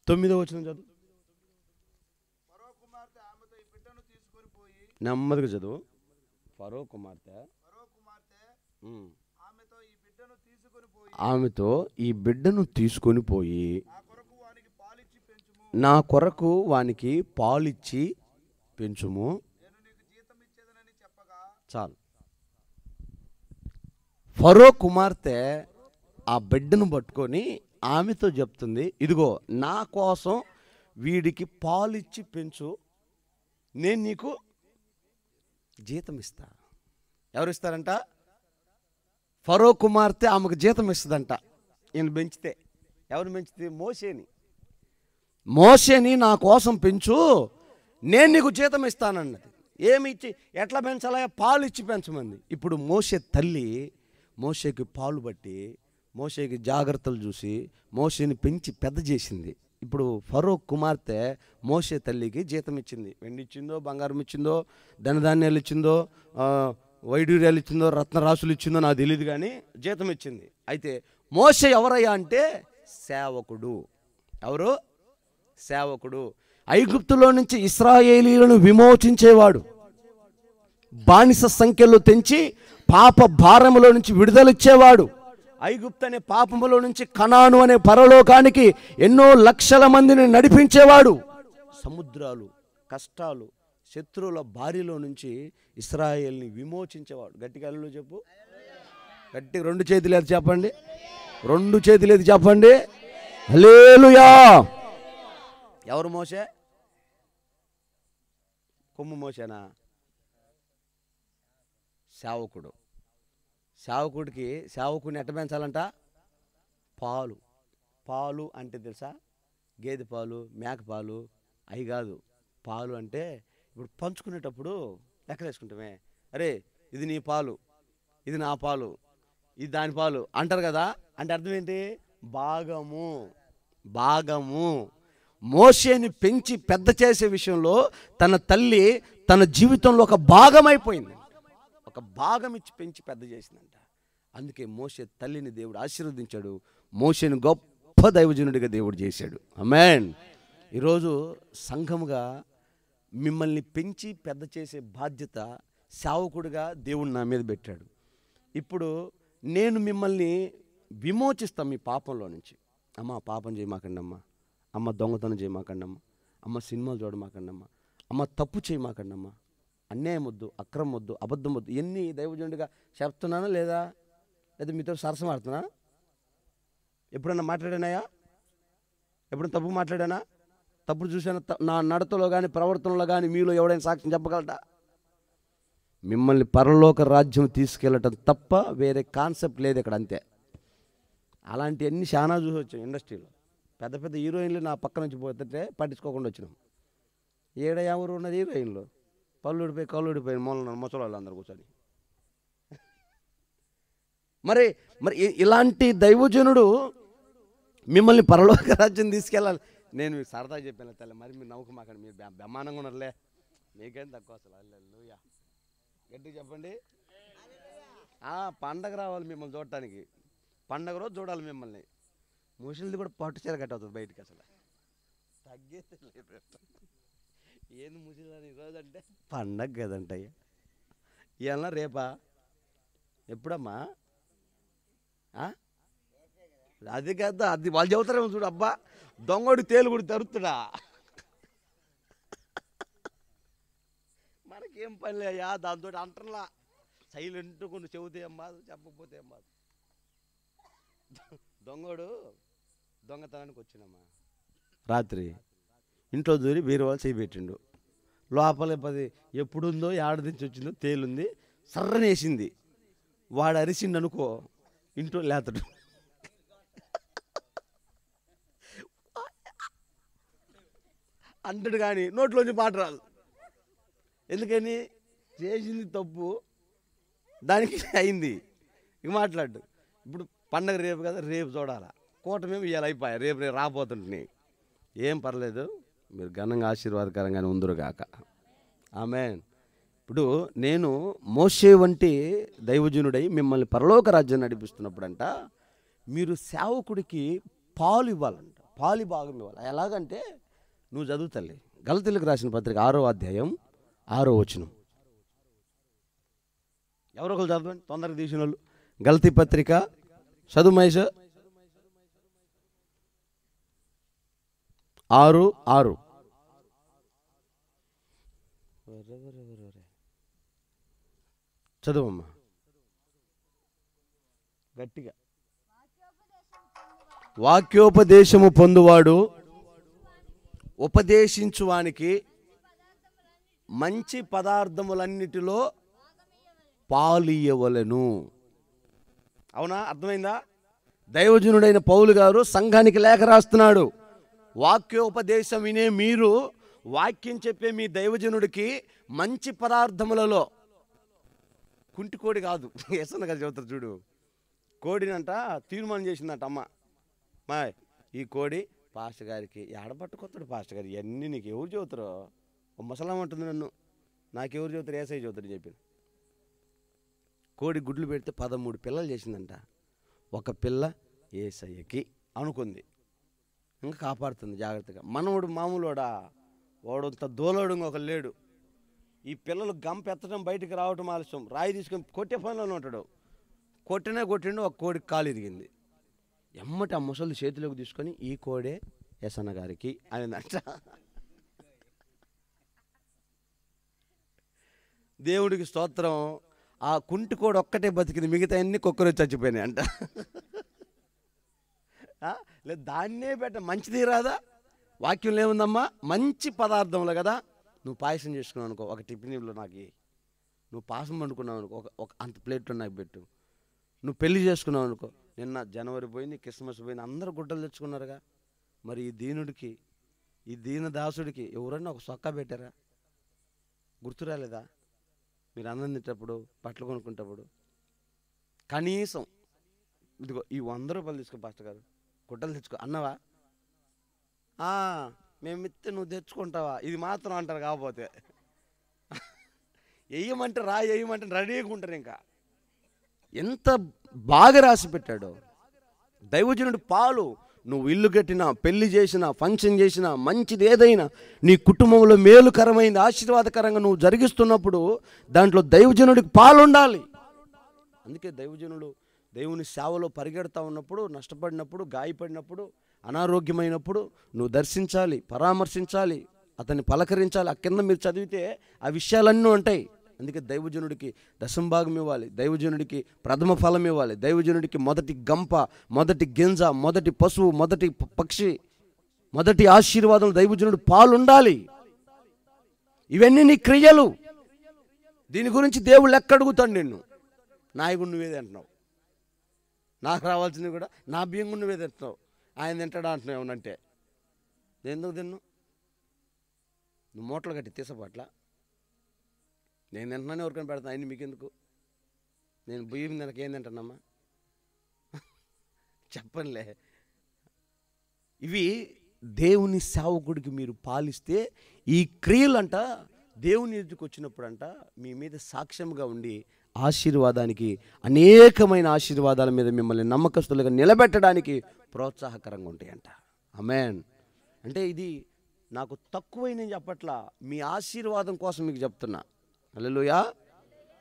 9వ వచనం చదువు. నెమ్మదిగా చదువు. ఫరో కుమార్తె ఆమెతో ఈ బిడ్డను తీసుకొని పోయి నా కొరకు వానికి పాలిచ్చి పెంచుము. చాలు. ఫరో కుమార్తె ఆ బిడ్డను పట్టుకొని ఆమెతో చెప్తుంది, ఇదిగో నా కోసం వీడికి పాలిచ్చి పెంచు, నేను నీకు జీతం ఇస్తా. ఎవరు ఇస్తారంట? ఫరో కుమార్తె ఆమెకు జీతం ఇస్తుందంట. ఈయన పెంచితే. ఎవరు పెంచితే? మోషేని నా కోసం పెంచు, నేను నీకు జీతం ఇస్తానన్నది. ఏమి ఇచ్చి ఎట్లా పెంచాలా? పాలు ఇచ్చి పెంచమంది. ఇప్పుడు మోషే తల్లి మోషేకి పాలు బట్టి, మోషేకి జాగ్రత్తలు చూసి మోషేని పెంచి పెద్ద చేసింది. ఇప్పుడు ఫరో కుమార్తె మోషే తల్లికి జీతం ఇచ్చింది. వెండి ఇచ్చిందో, బంగారం ఇచ్చిందో, ధనధాన్యాలు ఇచ్చిందో, వైడూర్యాలు ఇచ్చిందో, రత్నరాశులు ఇచ్చిందో నాకు తెలియదు, కానీ జీతం ఇచ్చింది. అయితే మోషే ఎవరయ్యా అంటే సేవకుడు. ఎవరు? సేవకుడు. ఐగుప్తులో నుంచి ఇశ్రాయేలీయులను విమోచించేవాడు, బానిస సంఖ్యలో తెంచి పాప భారములో నుంచి విడుదలిచ్చేవాడు, ఐగుప్తు అనే పాపములో నుంచి కనాను అనే పరలోకానికి ఎన్నో లక్షల మందిని నడిపించేవాడు, సముద్రాలు, కష్టాలు, శత్రువుల బారిలో నుంచి ఇశ్రాయేల్ని విమోచించేవాడు. గట్టిగా అల్లు చెప్పు. గట్టి రెండు చేతులు ఎత్తి చెప్పండి. రెండు చేతులు ఎత్తి చెప్పండి. హల్లెలూయా. ఎవరు మోషే? కొమ్ము మోసేనా? సేవకుడు. సేవకుడిని ఎట్ట పెంచాలంట? పాలు. పాలు అంటే తెలుసా? గేదె పాలు, మేక పాలు అవి కాదు. పాలు అంటే ఇప్పుడు పంచుకునేటప్పుడు లెక్కలేసుకుంటామే. అరే ఇది నీ పాలు, ఇది నా పాలు, ఇది దాని పాలు అంటారు కదా. అంటే అర్థం ఏంటి? భాగము. మోషేని పెంచి పెద్ద చేసే విషయంలో తన తల్లి తన జీవితంలో ఒక భాగం అయిపోయింది. ఒక భాగం ఇచ్చి పెంచి పెద్ద చేసిందంట. అందుకే మోషే తల్లిని దేవుడు ఆశీర్వదించాడు. మోషేని గొప్ప దైవజనుడిగా దేవుడు చేశాడు. ఆమేన్. ఈరోజు సంఘముగా మిమ్మల్ని పెంచి పెద్ద చేసే బాధ్యత సేవకుడిగా దేవుడు నా మీద పెట్టాడు. ఇప్పుడు నేను మిమ్మల్ని విమోచిస్తాం మీ పాపంలో నుంచి. అమ్మ పాపం చేయమాకండి అమ్మ, అమ్మ దొంగతనం చేయమాకండి అమ్మ, అమ్మ సినిమాలు చూడమాకండి అమ్మ, అమ్మ తప్పు చేయమాకండి అమ్మ, అన్యాయం వద్దు, అక్రమం వద్దు, అబద్ధం వద్దు. ఎన్ని దైవజనుడిగా చెప్తున్నానా లేదా మీతో సరసం ఆడుతున్నా? ఎప్పుడన్నా మాట్లాడానాయా? ఎప్పుడన్నా తప్పు మాట్లాడానా? తప్పుడు చూసానా? నా నడతలో కానీ ప్రవర్తనలో కానీ మీలో ఎవడైనా సాక్ష్యం చెప్పగలరా? మిమ్మల్ని పరలోక రాజ్యం తీసుకెళ్ళటం తప్ప వేరే కాన్సెప్ట్ లేదు ఇక్కడ. అంతే. అలాంటివన్నీ చాలా చూసి వచ్చాం ఇండస్ట్రీలో. పెద్ద పెద్ద హీరోయిన్లు నా పక్క నుంచి పోతుంటే పట్టించుకోకుండా వచ్చినాం. ఎవరు ఉన్నది హీరోయిన్లు పళ్ళు ఊడిపోయి కళ్ళు ఊడిపోయి మూలన ముసలి అందరు కూర్చొని. మరి ఇలాంటి దైవజనుడు మిమ్మల్ని పరలోక రాజ్యం తీసుకెళ్ళాలి. నేను మీకు సరదా చెప్పాను తల్లి, మరి మీరు నవ్వుకు మాకండి, మీరు బ్రహ్మాండంగా ఉన్నారులే, మీకేం తక్కువ అసలు. హల్లెలూయా. గట్టిగా చెప్పండి. పండగ రావాలి మిమ్మల్ని చూడటానికి, పండగ రోజు చూడాలి మిమ్మల్ని. ముసలిది కూడా పట్టు చీర కట్టవుతుంది బయటికి, అసలు తగ్గేది లేదు. ఏంది ముసలి ఈరోజు అంటే పండగ కదంటయ్యా. ఇవాళ రేపా? ఎప్పుడమ్మా? అది కదా, అది వాళ్ళు చెబుతారేమో చూడు. అబ్బా దొంగడు తేలుగుడు తరుతుడా, మనకేం పని అయ్యా దాంతో అంటర్లా. సైలెంట్ కొన్ని చెబితే ఏం బాధ, చెప్పకపోతే ఏం బాధ. దొంగడు దొంగతనానికి వచ్చినమ్మా రాత్రి ఇంట్లో దూరి బీరువాళ్ళు చేయబెట్టిండు. లోపల 10 ఎప్పుడుందో ఏడాదించి వచ్చిందో తేలుంది, సర్రనేసింది. వాడు అరిసిండు అనుకో, ఇంట్లో లేతడు. అంటాడు కానీ నోట్లోంచి మాట రాదు. ఎందుకని? చేసింది తప్పు, దానికి అయింది. ఇక మాట్లాడు. ఇప్పుడు పండగ రేపు కదా, రేపు చూడాలా. కూటమేమో ఇవాళ అయిపోయా, రేపు రాబోతుంటున్నాయి. ఏం పర్లేదు, మీరు ఘనంగా ఆశీర్వాదకరంగానే ఉందురుగాక. ఆమేన్. ఇప్పుడు నేను మోషే వంటి దైవజనుడై మిమ్మల్ని పరలోక రాజ్యాన్ని నడిపిస్తున్నప్పుడంట మీరు సేవకుడికి పాలు ఇవ్వాలంట, పాలు భాగం ఇవ్వాలి. ఎలాగంటే నువ్వు చదువుతల్లి గలతీయులకు రాసిన పత్రిక 6వ అధ్యాయం 6వ వచనం. ఎవరో ఒకరు చదవండి, తొందరగా తీసిన వాళ్ళు. గలతీ పత్రిక చదువు మహేష్. 6:6 చదువమ్మా గట్టిగా. వాక్యోపదేశము పొందువాడు ఉపదేశించువానికి మంచి పదార్థములన్నిటిలో పాలియవలెను. అవునా? అర్థమైందా? దైవజనుడైన పౌలు గారు సంఘానికి లేఖ రాస్తున్నాడు. వాక్యోపదేశం వినే మీరు వాక్యం చెప్పే మీ దైవజనుడికి మంచి పదార్థములలో, కుంటికోడి కాదు, ఎసన్న గారు చెబుతారు చూడు, కోడినంట తీర్మానం చేసిందంట అమ్మ, మా ఈ కోడి పాస్టర్ గారికి ఏడబట్టుకొస్తాడు పాస్టర్ గారు, ఇవన్నీ నీకు ఎవరు చెబుతారో, ముసలాం అంటుంది నన్ను, నాకెవరు చెబుతారు, ఏసై చెబుతాడు చెప్పి. కోడి గుడ్లు పెడితే 13 పిల్లలు చేసిందంట. ఒక పిల్ల ఏసయ్యకి అనుకుంది, ఇంకా కాపాడుతుంది జాగ్రత్తగా. మనవాడు మామూలుడా, వాడంత దోలోడు ఇంకొక లేడు. ఈ పిల్లలు గంప ఎత్తడం బయటికి రావటం ఆలస్యం, రాయి తీసుకొని కొట్టే పనిలోనే ఉంటాడు. కొట్టిండు, ఒక కోడికి కాలు ఇరిగింది. ఎమ్మటి ఆ ముసలి చేతిలోకి తీసుకొని ఈ కోడే ఎసన్న గారికి అనిందంట. దేవుడికి స్తోత్రం. ఆ కుంటి కోడి ఒక్కటే బతికింది, మిగతా అన్ని కుక్కరు చచ్చిపోయినాయి అంట. లేదు దాన్నే మంచిది రాదా? వాక్యంలో ఏముందమ్మా? మంచి పదార్థంలో కదా. నువ్వు పాయసం చేసుకున్నావు అనుకో, ఒక టిఫిన్లో నాకు నువ్వు పాసం వండుకున్నావు అనుకో, ఒక అంత ప్లేట్లో నాకు పెట్టు. నువ్వు పెళ్లి చేసుకున్నావు అనుకో, నిన్న జనవరి పోయింది, క్రిస్మస్ పోయింది, అందరూ గుడ్డలు తెచ్చుకున్నారుగా. మరి ఈ దీనుడికి, ఈ దీనదాసుడికి ఎవరన్నా ఒక సొక్కా పెట్టారా? గుర్తురాలేదా? మీరు అన్నం తింటప్పుడు, బట్టలు కొనుక్కుంటప్పుడు కనీసం ఇదిగో ఈ 100 రూపాయలు తీసుకో పాస్టర్ గారు, గుడ్డలు తెచ్చుకో అన్నవా? మేము ఇస్తే నువ్వు తెచ్చుకుంటావా? ఇది మాత్రం అంటారు. కాకపోతే వేయమంటే వేయమంటే రెడీగా ఉంటారు. ఇంకా ఎంత బాగా రాసి పెట్టాడో దైవజనుడు పాలు. నువ్వు ఇల్లు కట్టినా, పెళ్లి చేసినా, ఫంక్షన్ చేసినా, మంచిది ఏదైనా నీ కుటుంబంలో మేలుకరమైంది, ఆశీర్వాదకరంగా నువ్వు జరిగిస్తున్నప్పుడు దాంట్లో దైవజనుడికి పాలు ఉండాలి. అందుకే దైవజనుడు దేవుని సేవలో పరిగెడతా ఉన్నప్పుడు, నష్టపడినప్పుడు, గాయపడినప్పుడు, అనారోగ్యమైనప్పుడు నువ్వు దర్శించాలి, పరామర్శించాలి, అతన్ని పలకరించాలి. ఆ కింద మీరు చదివితే ఆ విషయాలన్నీ ఉంటాయి. అందుకే దైవజనుడికి దశంభాగం ఇవ్వాలి, దైవజనుడికి ప్రథమ ఫలం ఇవ్వాలి, దైవజనుడికి మొదటి గంప, మొదటి గింజ, మొదటి పశువు, మొదటి పక్షి, మొదటి ఆశీర్వాదం దైవజనుడు పాలుండాలి. ఇవన్నీ నీ క్రియలు. దీని గురించి దేవుళ్ళు ఎక్కడుగుతాడు నిన్ను? నాయకుడు నువ్వేది అంటున్నావు, నాకు రావాల్సింది కూడా నా బియ్యం నువ్వే తింటున్నావు, ఆయన తింటాడా అంటున్నావు. ఏమనంటే ఎందుకు తిన్నావు? నువ్వు మూటలు కట్టి తీసపట్ల నేను తింటున్నాను, ఎవరికైనా పెడతాను, ఆయన మీకెందుకు? నేను బియ్యం తినక ఏం తింటానమ్మా? చెప్పనులే. ఇవి దేవుని సేవకుడికి మీరు పాలిస్తే ఈ క్రియలంట దేవుని ఎదుటికి వచ్చినప్పుడంట మీ మీద సాక్ష్యంగా ఉండి ఆశీర్వాదానికి, అనేకమైన ఆశీర్వాదాల మీద మిమ్మల్ని నమ్మకస్తులుగా నిలబెట్టడానికి ప్రోత్సాహకరంగా ఉంటాయంట. ఆమేన్. అంటే ఇది నాకు తక్కువై నేను చెప్పట్లా, మీ ఆశీర్వాదం కోసం మీకు చెప్తున్నా. హల్లెలూయా,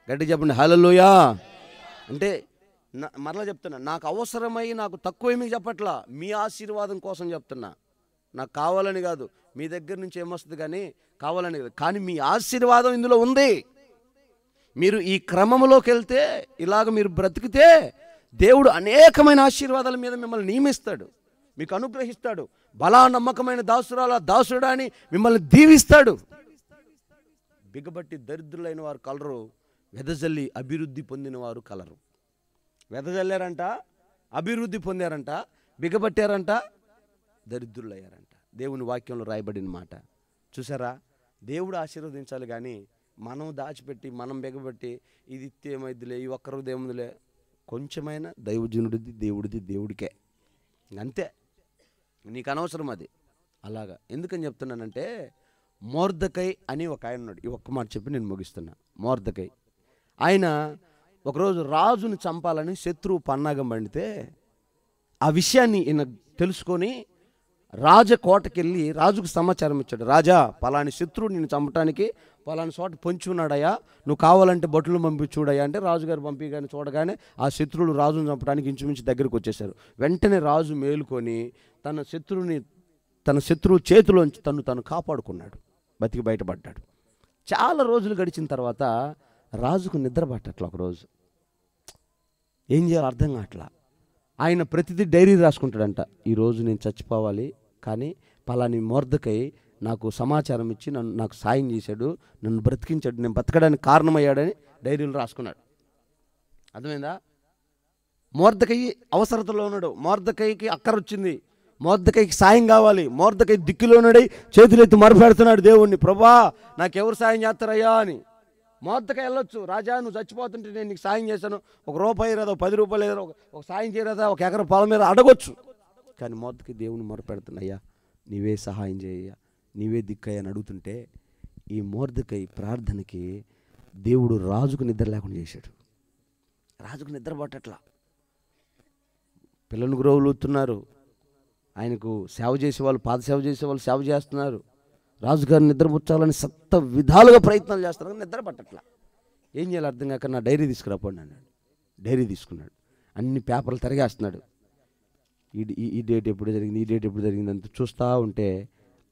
గట్టి చెప్పండి హల్లెలూయా. అంటే మరలా చెప్తున్నా, నాకు అవసరమై నాకు తక్కువై మీకు చెప్పట్లా, మీ ఆశీర్వాదం కోసం చెప్తున్నా. నాకు కావాలని కాదు, మీ దగ్గర నుంచి ఏమొస్తుంది కానీ కావాలని కాదు, కానీ మీ ఆశీర్వాదం ఇందులో ఉంది. మీరు ఈ క్రమంలోకి వెళ్తే, ఇలాగ మీరు బ్రతికితే దేవుడు అనేకమైన ఆశీర్వాదాల మీద మిమ్మల్ని నియమిస్తాడు, మీకు అనుగ్రహిస్తాడు. బలా నమ్మకమైన దాసుడా అని మిమ్మల్ని దీవిస్తాడు. బిగబట్టి దరిద్రులైన వారు కలరు, వెదజల్లి అభివృద్ధి పొందిన వారు కలరు. వెదజల్లారంట, అభివృద్ధి పొందారంట, బిగబట్టారంట, దరిద్రులయ్యారంట. దేవుని వాక్యంలో రాయబడిన మాట చూసారా? దేవుడు ఆశీర్వదించాలి కానీ మనం దాచిపెట్టి, మనం బిగబట్టి, ఇది ఇత్తేమైద్దిలే, ఈ ఒక్కరు దేవునిలే, కొంచెమైనా దైవజనుడిది దేవుడిది దేవుడికే, అంతే. నీకు అనవసరం అది. అలాగా ఎందుకని చెప్తున్నానంటే, మొర్దెకై అని ఒక ఆయన ఉన్నాడు. ఈ ఒక్క మాట చెప్పి నేను ముగిస్తున్నా. మొర్దెకై ఆయన ఒకరోజు రాజుని చంపాలని శత్రువు పన్నాగం పండితే, ఆ విషయాన్ని ఈయన తెలుసుకొని రాజకోటకెళ్ళి రాజుకు సమాచారం ఇచ్చాడు. రాజా, పలాని శత్రువు నిన్ను చంపడానికి పలాని చోట పొంచి ఉన్నాడయ్యా, నువ్వు కావాలంటే భటులు పంపి చూడయ్యా అంటే, రాజుగారు పంపిగానే చూడగానే ఆ శత్రువులు రాజును చంపడానికి ఇంచుమించు దగ్గరికి వచ్చేసారు. వెంటనే రాజు మేలుకొని తన శత్రువుని తన శత్రువు చేతిలోంచి తను కాపాడుకున్నాడు, బతికి బయటపడ్డాడు. చాలా రోజులు గడిచిన తర్వాత రాజుకు నిద్ర పట్టట్ల. ఒకరోజు ఏం చేయాలో అర్థం కావట్లా. ఆయన ప్రతిదీ డైరీ రాసుకుంటాడంట. ఈరోజు నేను చచ్చిపోవాలి, కానీ పలాని మొర్దెకై నాకు సమాచారం ఇచ్చి నాకు సాయం చేశాడు, నన్ను బ్రతికించాడు, నేను బతకడానికి కారణమయ్యాడని డైరీలు రాసుకున్నాడు. అర్థమైందా? మొర్దెకై అవసరతలో ఉన్నాడు, మొర్దెకైకి అక్కరొచ్చింది, మొర్దెకైకి సాయం కావాలి. మొర్దెకై దిక్కులో ఉన్నాడు, చేతులెత్తి మరపెడుతున్నాడు దేవుణ్ణి, ప్రభా నాకెవరు సాయం చేస్తారయ్యా అని. మొర్దెకై వెళ్ళొచ్చు, రాజా నువ్వు చచ్చిపోతుంటే నేను నీకు సాయం చేశాను, ₹1 లేదా 10 రూపాయలు ఏదో ఒక సాయం చేయరాదా, 1 ఎకరం పొలం మీద అడగొచ్చు. కానీ మొర్దెకై దేవుని మొరపెడుతున్నాయ్యా, నీవే సహాయం చేయ్యా, నీవే దిక్కయ్యా అని అడుగుతుంటే ఈ మొర్దెకై ప్రార్థనకి దేవుడు రాజుకు నిద్ర లేకుండా చేశాడు. రాజుకు నిద్ర పట్టట్లా. పిల్లలు గురవులుతున్నారు, ఆయనకు సేవ చేసేవాళ్ళు, పాద సేవ చేసేవాళ్ళు సేవ చేస్తున్నారు. రాజుగారిని నిద్రపుచ్చాలని విధాలుగా ప్రయత్నాలు చేస్తున్నారు, నిద్ర పట్టట్లా. ఏం చేయాలి అర్థం కాక నా డైరీ తీసుకురాపోండి అన్నాడు. డైరీ తీసుకున్నాడు, అన్ని పేపర్లు తిరగేస్తున్నాడు. ఈ డేట్ ఎప్పుడు జరిగింది, ఈ డేట్ ఎప్పుడు జరిగింది అంత చూస్తూ ఉంటే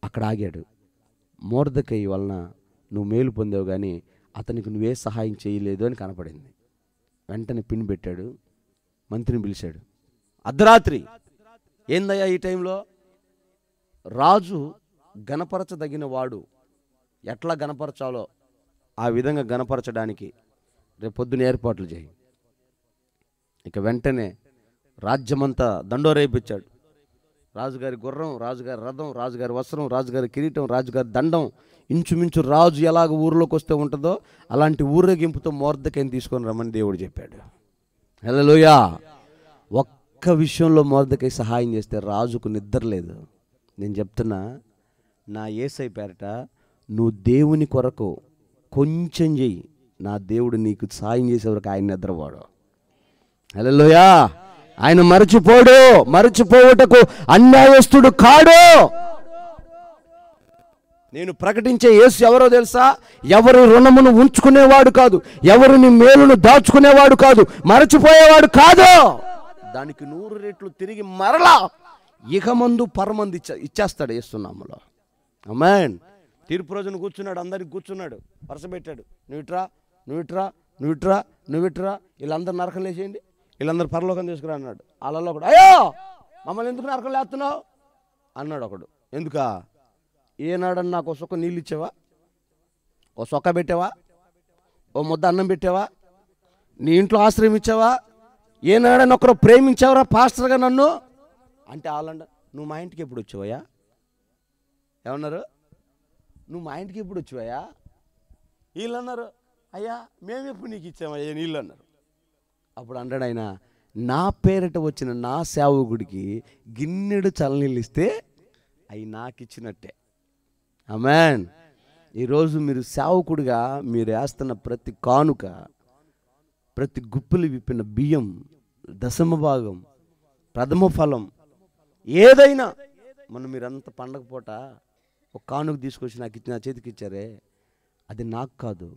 అక్కడ ఆగాడు. మొర్దెకై వలన నువ్వు మేలు పొందావు, కానీ అతనికి నువ్వే సహాయం చేయలేదు అని కనపడింది. వెంటనే పిన్ పెట్టాడు, మంత్రిని పిలిచాడు. అర్ధరాత్రి, ఏందయ్యా ఈ టైంలో? రాజు గణపరచదగిన వాడు, ఎట్లా గణపరచాలో ఆ విధంగా గణపరచడానికి రేపు పొద్దున ఏర్పాట్లు చేయి. ఇక వెంటనే రాజ్యమంతా దండోరేపించాడు. రాజుగారి గుర్రం, రాజుగారి రథం, రాజుగారి వస్త్రం, రాజుగారి కిరీటం, రాజుగారి దండం, ఇంచుమించు రాజు ఎలాగ ఊరిలోకి వస్తే ఉంటుందో అలాంటి ఊరేగింపుతో మొర్దెకైని తీసుకొని రమ్మని దేవుడు చెప్పాడు. హల్లెలూయా. ఒక్క విషయంలో మొర్దెకై సహాయం చేస్తే రాజుకు నిద్ర లేదు. నేను చెప్తున్నా, నా యేసయ్య పేరట నువ్వు దేవుని కొరకు కొంచెం చెయ్యి, నా దేవుడు నీకు సాయం చేసేవరకు ఆయన నిద్రపోడు. హల్లెలూయా. ఆయన మరచిపోడు, మరచిపోవుటకు అన్యాయస్తుడు కాడు. నేను ప్రకటించే యేసు ఎవరో తెలుసా? ఎవరి రుణమును ఉంచుకునేవాడు కాదు, ఎవరిని మేలును దాచుకునేవాడు కాదు, మరచిపోయేవాడు కాదు. దానికి 100 రెట్లు తిరిగి మరలా ఇక మందు పరమంది ఇచ్చేస్తాడు యేసునామములో. ఆమేన్. తీర్పు రోజున కూర్చున్నాడు, అందరికి కూర్చున్నాడు, వరుస పెట్టాడు. నువ్వు ఇట్రా, నువ్వు ఇట్రా, నువ్వు ఇట్రా, నువ్వు ఇట్రా, వీళ్ళందరూ నరకం లేచేయండి, వీళ్ళందరూ పరలోకం తీసుకురా అన్నాడు. వాళ్ళలో ఒకడు, అయ్యో మమ్మల్ని ఎందుకు నరకం లేస్తున్నావు అన్నాడు. ఒకడు, ఎందుకా? ఏనాడని నాకు ఒక సొక్క నీళ్ళు ఇచ్చావా, ఓ సొక్క పెట్టావా, ఓ ముద్ద అన్నం పెట్టావా, నీ ఇంట్లో ఆశ్రయం ఇచ్చావా, ఏనాడని ఒకరు ప్రేమించావరా పాస్టర్గా నన్ను అంటే వాళ్ళంట, నువ్వు మా ఇంటికి ఎప్పుడు వచ్చావయ్యా? ఏమన్నారు? నువ్వు మా ఇంటికి ఎప్పుడు వచ్చావయ్యా? వీళ్ళు అన్నారు, అయ్యా మేము ఎప్పుడు నీకు ఇచ్చామయ్యా నీళ్ళు అన్నారు. అప్పుడు అంటాడు ఆయన, నా పేరిట వచ్చిన నా సేవకుడికి గిన్నెడు చల్లనీళ్ళు ఇస్తే అవి నాకు ఇచ్చినట్టే. ఆమేన్. ఈరోజు మీరు సేవకుడిగా మీరు వేస్తున్న ప్రతి కానుక, ప్రతి గుప్పిలు విప్పిన బియ్యం, దశమ భాగం, ప్రథమ ఫలం, ఏదైనా మీరంతా పండగ పూట ఒక కానుక తీసుకొచ్చి నాకు ఇచ్చి నా చేతికి ఇచ్చారే, అది నాకు కాదు,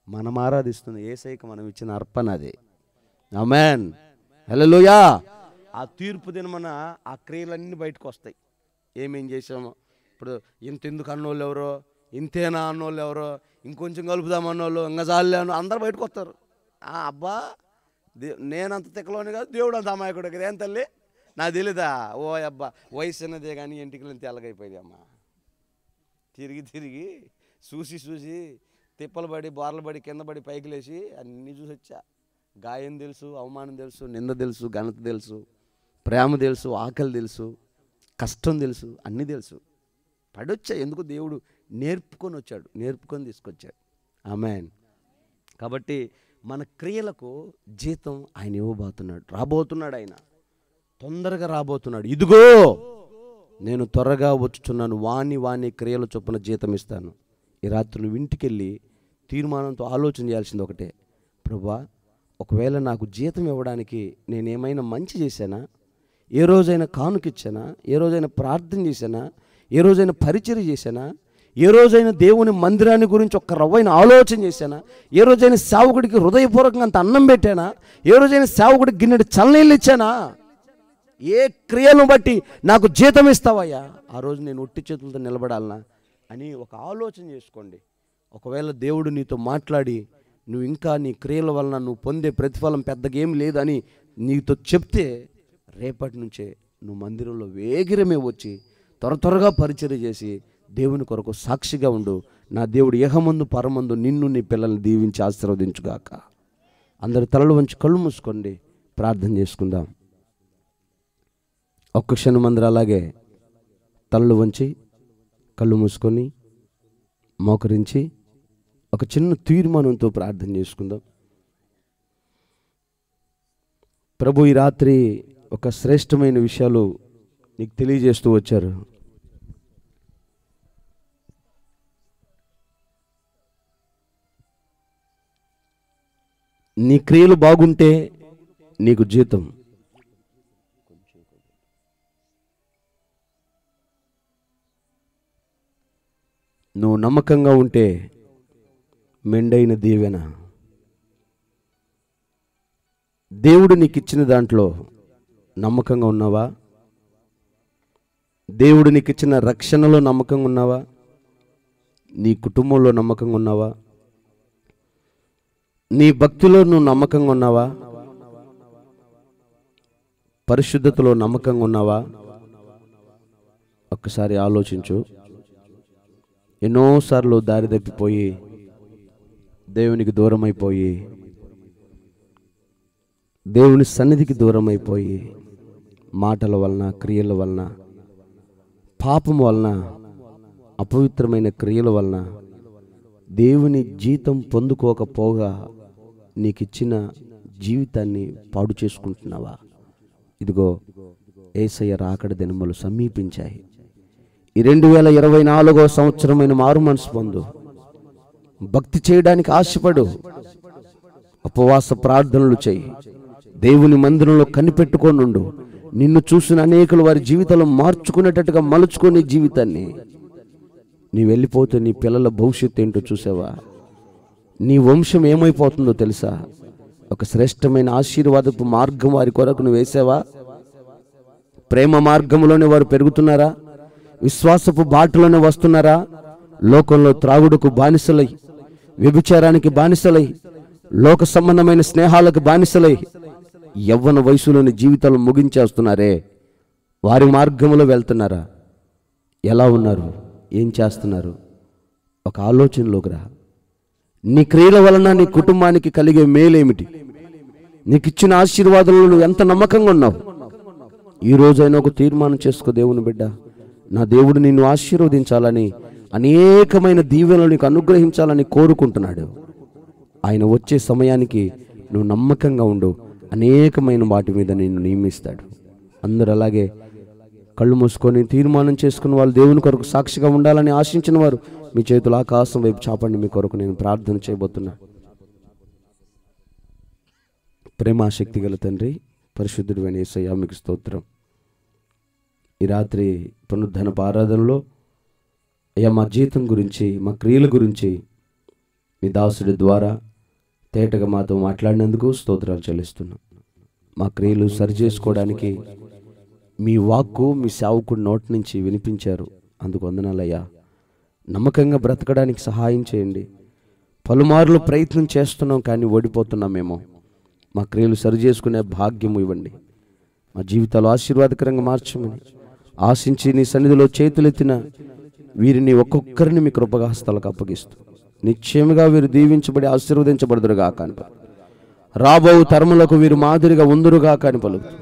మనం ఆరాధిస్తున్న యేసయ్యకి మనం ఇచ్చిన అర్పణ అది. ఆమేన్. హల్లెలూయా. ఆ తీర్పు దినమన ఆ క్రియలన్నీ బయటకు వస్తాయి. ఏమేం చేసామో, ఇప్పుడు ఇంతెందుకు అన్నోళ్ళు ఎవరో, ఇంతేనా అన్నోళ్ళు ఎవరో, ఇంకొంచెం కలుపుదాం అన్నోళ్ళు, ఇంకా చాలే అన్న అందరు బయటకు వస్తారు. అబ్బా నేనంత తిక్కలోని కాదు, దేవుడు అంత అమాయకుడు కదా, ఏం తల్లి నాకు తెలీదా? ఓ అబ్బా వయసు అన్నదే కానీ ఇంటికి తెల్లగైపోయింది అమ్మ. తిరిగి తిరిగి చూసి చూసి తిప్పలు పడి బోర్లు పడి కింద పడి పైకి లేచి అన్నీ చూసి వచ్చా. గాయం తెలుసు, అవమానం తెలుసు, నింద తెలుసు, ఘనత తెలుసు, ప్రేమ తెలుసు, ఆకలి తెలుసు, కష్టం తెలుసు, అన్నీ తెలుసు. పడొచ్చా. ఎందుకు? దేవుడు నేర్పుకొని వచ్చాడు, నేర్పుకొని తీసుకొచ్చాడు. ఆమేన్. కాబట్టి మన క్రియలకు జీతం ఆయన ఇవ్వబోతున్నాడు, రాబోతున్నాడు. ఆయన తొందరగా రాబోతున్నాడు. ఇదిగో నేను త్వరగా వచ్చుచున్నాను, వాని క్రియల చొప్పున జీతం ఇస్తాను. ఈ రాత్రి నువ్వు ఇంటికి వెళ్ళి తీర్మానంతో ఆలోచన చేయాల్సింది ఒకటే, ప్రభువా ఒకవేళ నాకు జీతం ఇవ్వడానికి నేనేమైనా మంచి చేశానా, ఏ రోజైనా కానుకిచ్చానా, ఏ రోజైనా ప్రార్థన చేశానా, ఏ రోజైనా పరిచర్య చేశానా, ఏ రోజైనా దేవుని మందిరాన్ని గురించి ఒక్క రవ్వైన ఆలోచన చేశానా, ఏ రోజైనా సేవకుడికి హృదయపూర్వకంగా అంత అన్నం పెట్టానా, ఏ రోజైనా సేవకుడికి గిన్నెడు చల్లనీళ్ళు ఇచ్చానా? ఏ క్రియలను బట్టి నాకు జీతం ఇస్తావయ్యా, ఆ రోజు నేను ఒట్టి చేతులతో నిలబడాలనా అని ఒక ఆలోచన చేసుకోండి. ఒకవేళ దేవుడు నీతో మాట్లాడి నువ్వు ఇంకా నీ క్రియల వలన నువ్వు పొందే ప్రతిఫలం పెద్దగా ఏం లేదని నీతో చెప్తే, రేపటి నుంచే నువ్వు మందిరంలో వేగిరమే వచ్చి త్వరగా పరిచర్య చేసి దేవుని కొరకు సాక్షిగా ఉండు. నా దేవుడు యెహోవామందు పరమందు నిన్ను నీ పిల్లల్ని దీవించి ఆశీర్వదించుగాక. అందరు తలలు వంచి కళ్ళు మూసుకోండి, ప్రార్థన చేసుకుందాం. ఒక్క క్షణం అందరూ అలాగే తలలు వంచి కళ్ళు మూసుకొని మోకరించి ఒక చిన్న తీర్మానంతో ప్రార్థన చేసుకుందాం. ప్రభు ఈ రాత్రి ఒక శ్రేష్టమైన విషయాలు నీకు తెలియజేస్తూ వచ్చారు. నీ క్రియలు బాగుంటే నీకు జీతం, నువ్వు నమ్మకంగా ఉంటే మెండైన దీవెన. దేవుడు నీకు ఇచ్చిన దాంట్లో నమ్మకంగా ఉన్నావా? దేవుడు నీకు ఇచ్చిన రక్షణలో నమ్మకంగా ఉన్నావా? నీ కుటుంబంలో నమ్మకంగా ఉన్నావా? నీ భక్తిలో నువ్వు నమ్మకంగా ఉన్నావా? పరిశుద్ధతలో నమ్మకంగా ఉన్నావా? ఒక్కసారి ఆలోచించు. ఎన్నోసార్లు దారి తప్పిపోయి దేవునికి దూరం అయిపోయి, దేవుని సన్నిధికి దూరం అయిపోయి, మాటల వలన, క్రియల వలన, పాపం వలన, అపవిత్రమైన క్రియల వలన దేవుని జీతం పొందుకోకపోగా నీకిచ్చిన జీవితాన్ని పాడు చేసుకుంటున్నావా? ఇదిగో యేసయ్య రాకడ దినములు సమీపించాయి. ఈ 2024వ సంవత్సరమైన మారు మనసు పొందు. భక్తి చేయడానికి ఆశపడు. ఉపవాస ప్రార్థనలు చేయి. దేవుని మందిరంలో కనిపెట్టుకోనుండు. నిన్ను చూసిన అనేకులు వారి జీవితాలు మార్చుకునేటట్టుగా మలుచుకొని జీవితాన్ని. నీ వెళ్ళిపోతే నీ పిల్లల భవిష్యత్తు ఏంటో చూసావా? నీ వంశం ఏమైపోతుందో తెలుసా? ఒక శ్రేష్టమైన ఆశీర్వాదపు మార్గం వారి కొరకు నువ్వు వేసావా? ప్రేమ మార్గంలోనే వారు పెరుగుతున్నారా? విశ్వాసపు బాటలోనే వస్తున్నారా? లోకంలో త్రాగుడుకు బానిసలై, వ్యభిచారానికి బానిసలై, లోక సంబంధమైన స్నేహాలకు బానిసలై యవ్వన వయసులోని జీవితాలు ముగించేస్తున్నారే, వారి మార్గంలో వెళ్తున్నారా? ఎలా ఉన్నారు? ఏం చేస్తున్నారు? ఒక ఆలోచనలోకి రా. నీ క్రియల వలన నీ కుటుంబానికి కలిగే మేలేమిటి? నీకు ఇచ్చిన ఆశీర్వాదాలను నువ్వు ఎంత నమ్మకంగా ఉన్నావు? ఈ రోజైనా ఒక తీర్మానం చేసుకో. దేవుని బిడ్డ, నా దేవుడు నిన్ను ఆశీర్వదించాలని, అనేకమైన దీవెనలు నీకు అనుగ్రహించాలని కోరుకుంటున్నాడు. ఆయన వచ్చే సమయానికి నువ్వు నమ్మకంగా ఉండు. అనేకమైన వాటి మీద నిన్ను నియమిస్తాడు. అందరూ అలాగే కళ్ళు మూసుకొని తీర్మానం చేసుకున్న వాళ్ళు, దేవుని కొరకు సాక్షిగా ఉండాలని ఆశించిన వారు మీ చేతులు ఆకాశం వైపు చాపండి. మీ కొరకు నేను ప్రార్థన చేయబోతున్నా. ప్రేమాశక్తి గల తండ్రి, పరిశుద్ధుడైన యేసయ్యా మీకు స్తోత్రం. ఈ రాత్రి పునరుద్ధరణపు ఆరాధనలో అయ్యా మా జీవితం గురించి, మా క్రియల గురించి మీ దాసుడి ద్వారా తేటగా మాతో మాట్లాడినందుకు స్తోత్రాలు చెల్లిస్తున్నాం. మా క్రియలు సరిచేసుకోవడానికి మీ వాక్కు మీ సేవకుడి నోటి నుంచి వినిపించారు. అందుకు వందనాలయ్యా. నమ్మకంగా బ్రతకడానికి సహాయం చేయండి. పలుమార్లు ప్రయత్నం చేస్తున్నాం కానీ ఓడిపోతున్నామేమో. మా క్రియలు సరిచేసుకునే భాగ్యం ఇవ్వండి. మా జీవితాలు ఆశీర్వాదకరంగా మార్చమని ఆశించి నీ సన్నిధిలో చేతులెత్తిన వీరిని ఒక్కొక్కరిని మీ కృపహస్తాలకు అప్పగిస్తూ నిశ్చయముగా వీరు దీవించబడి ఆశీర్వదించబడుదురుగా కాని పలుకుతూ, రాబో తరములకు వీరు మాదిరిగా ఉందురుగా కాని పలుకుతూ,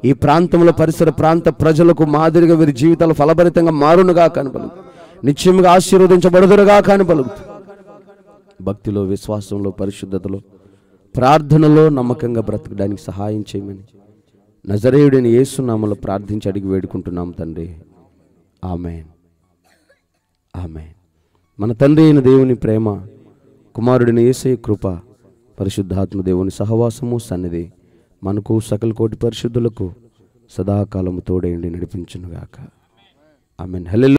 ఈ ప్రాంతంలో పరిసర ప్రాంత ప్రజలకు మాదిరిగా వీరి జీవితాలు ఫలభరితంగా మారునుగా కాని పలుకుతూ, నిశ్చయముగా ఆశీర్వదించబడుదురుగా కాని పలుకుతూ, భక్తిలో, విశ్వాసంలో, పరిశుద్ధతలో, ప్రార్థనలో నమ్మకంగా బ్రతకడానికి సహాయం చేయమని నజరేయుడైన యేసు నామములో ప్రార్థించి అడిగి వేడుకుంటున్నాం తండ్రి. ఆమేన్, ఆమేన్. మన తండ్రి అయిన దేవుని ప్రేమ, కుమారుడిని యేసయ్య కృప, పరిశుద్ధాత్మ దేవుని సహవాసము సన్నిధి మనకు సకల కోటి పరిశుద్ధులకు సదాకాలము తోడేండి నడిపించునుగాక. ఆమేన్. హల్లెలూయా.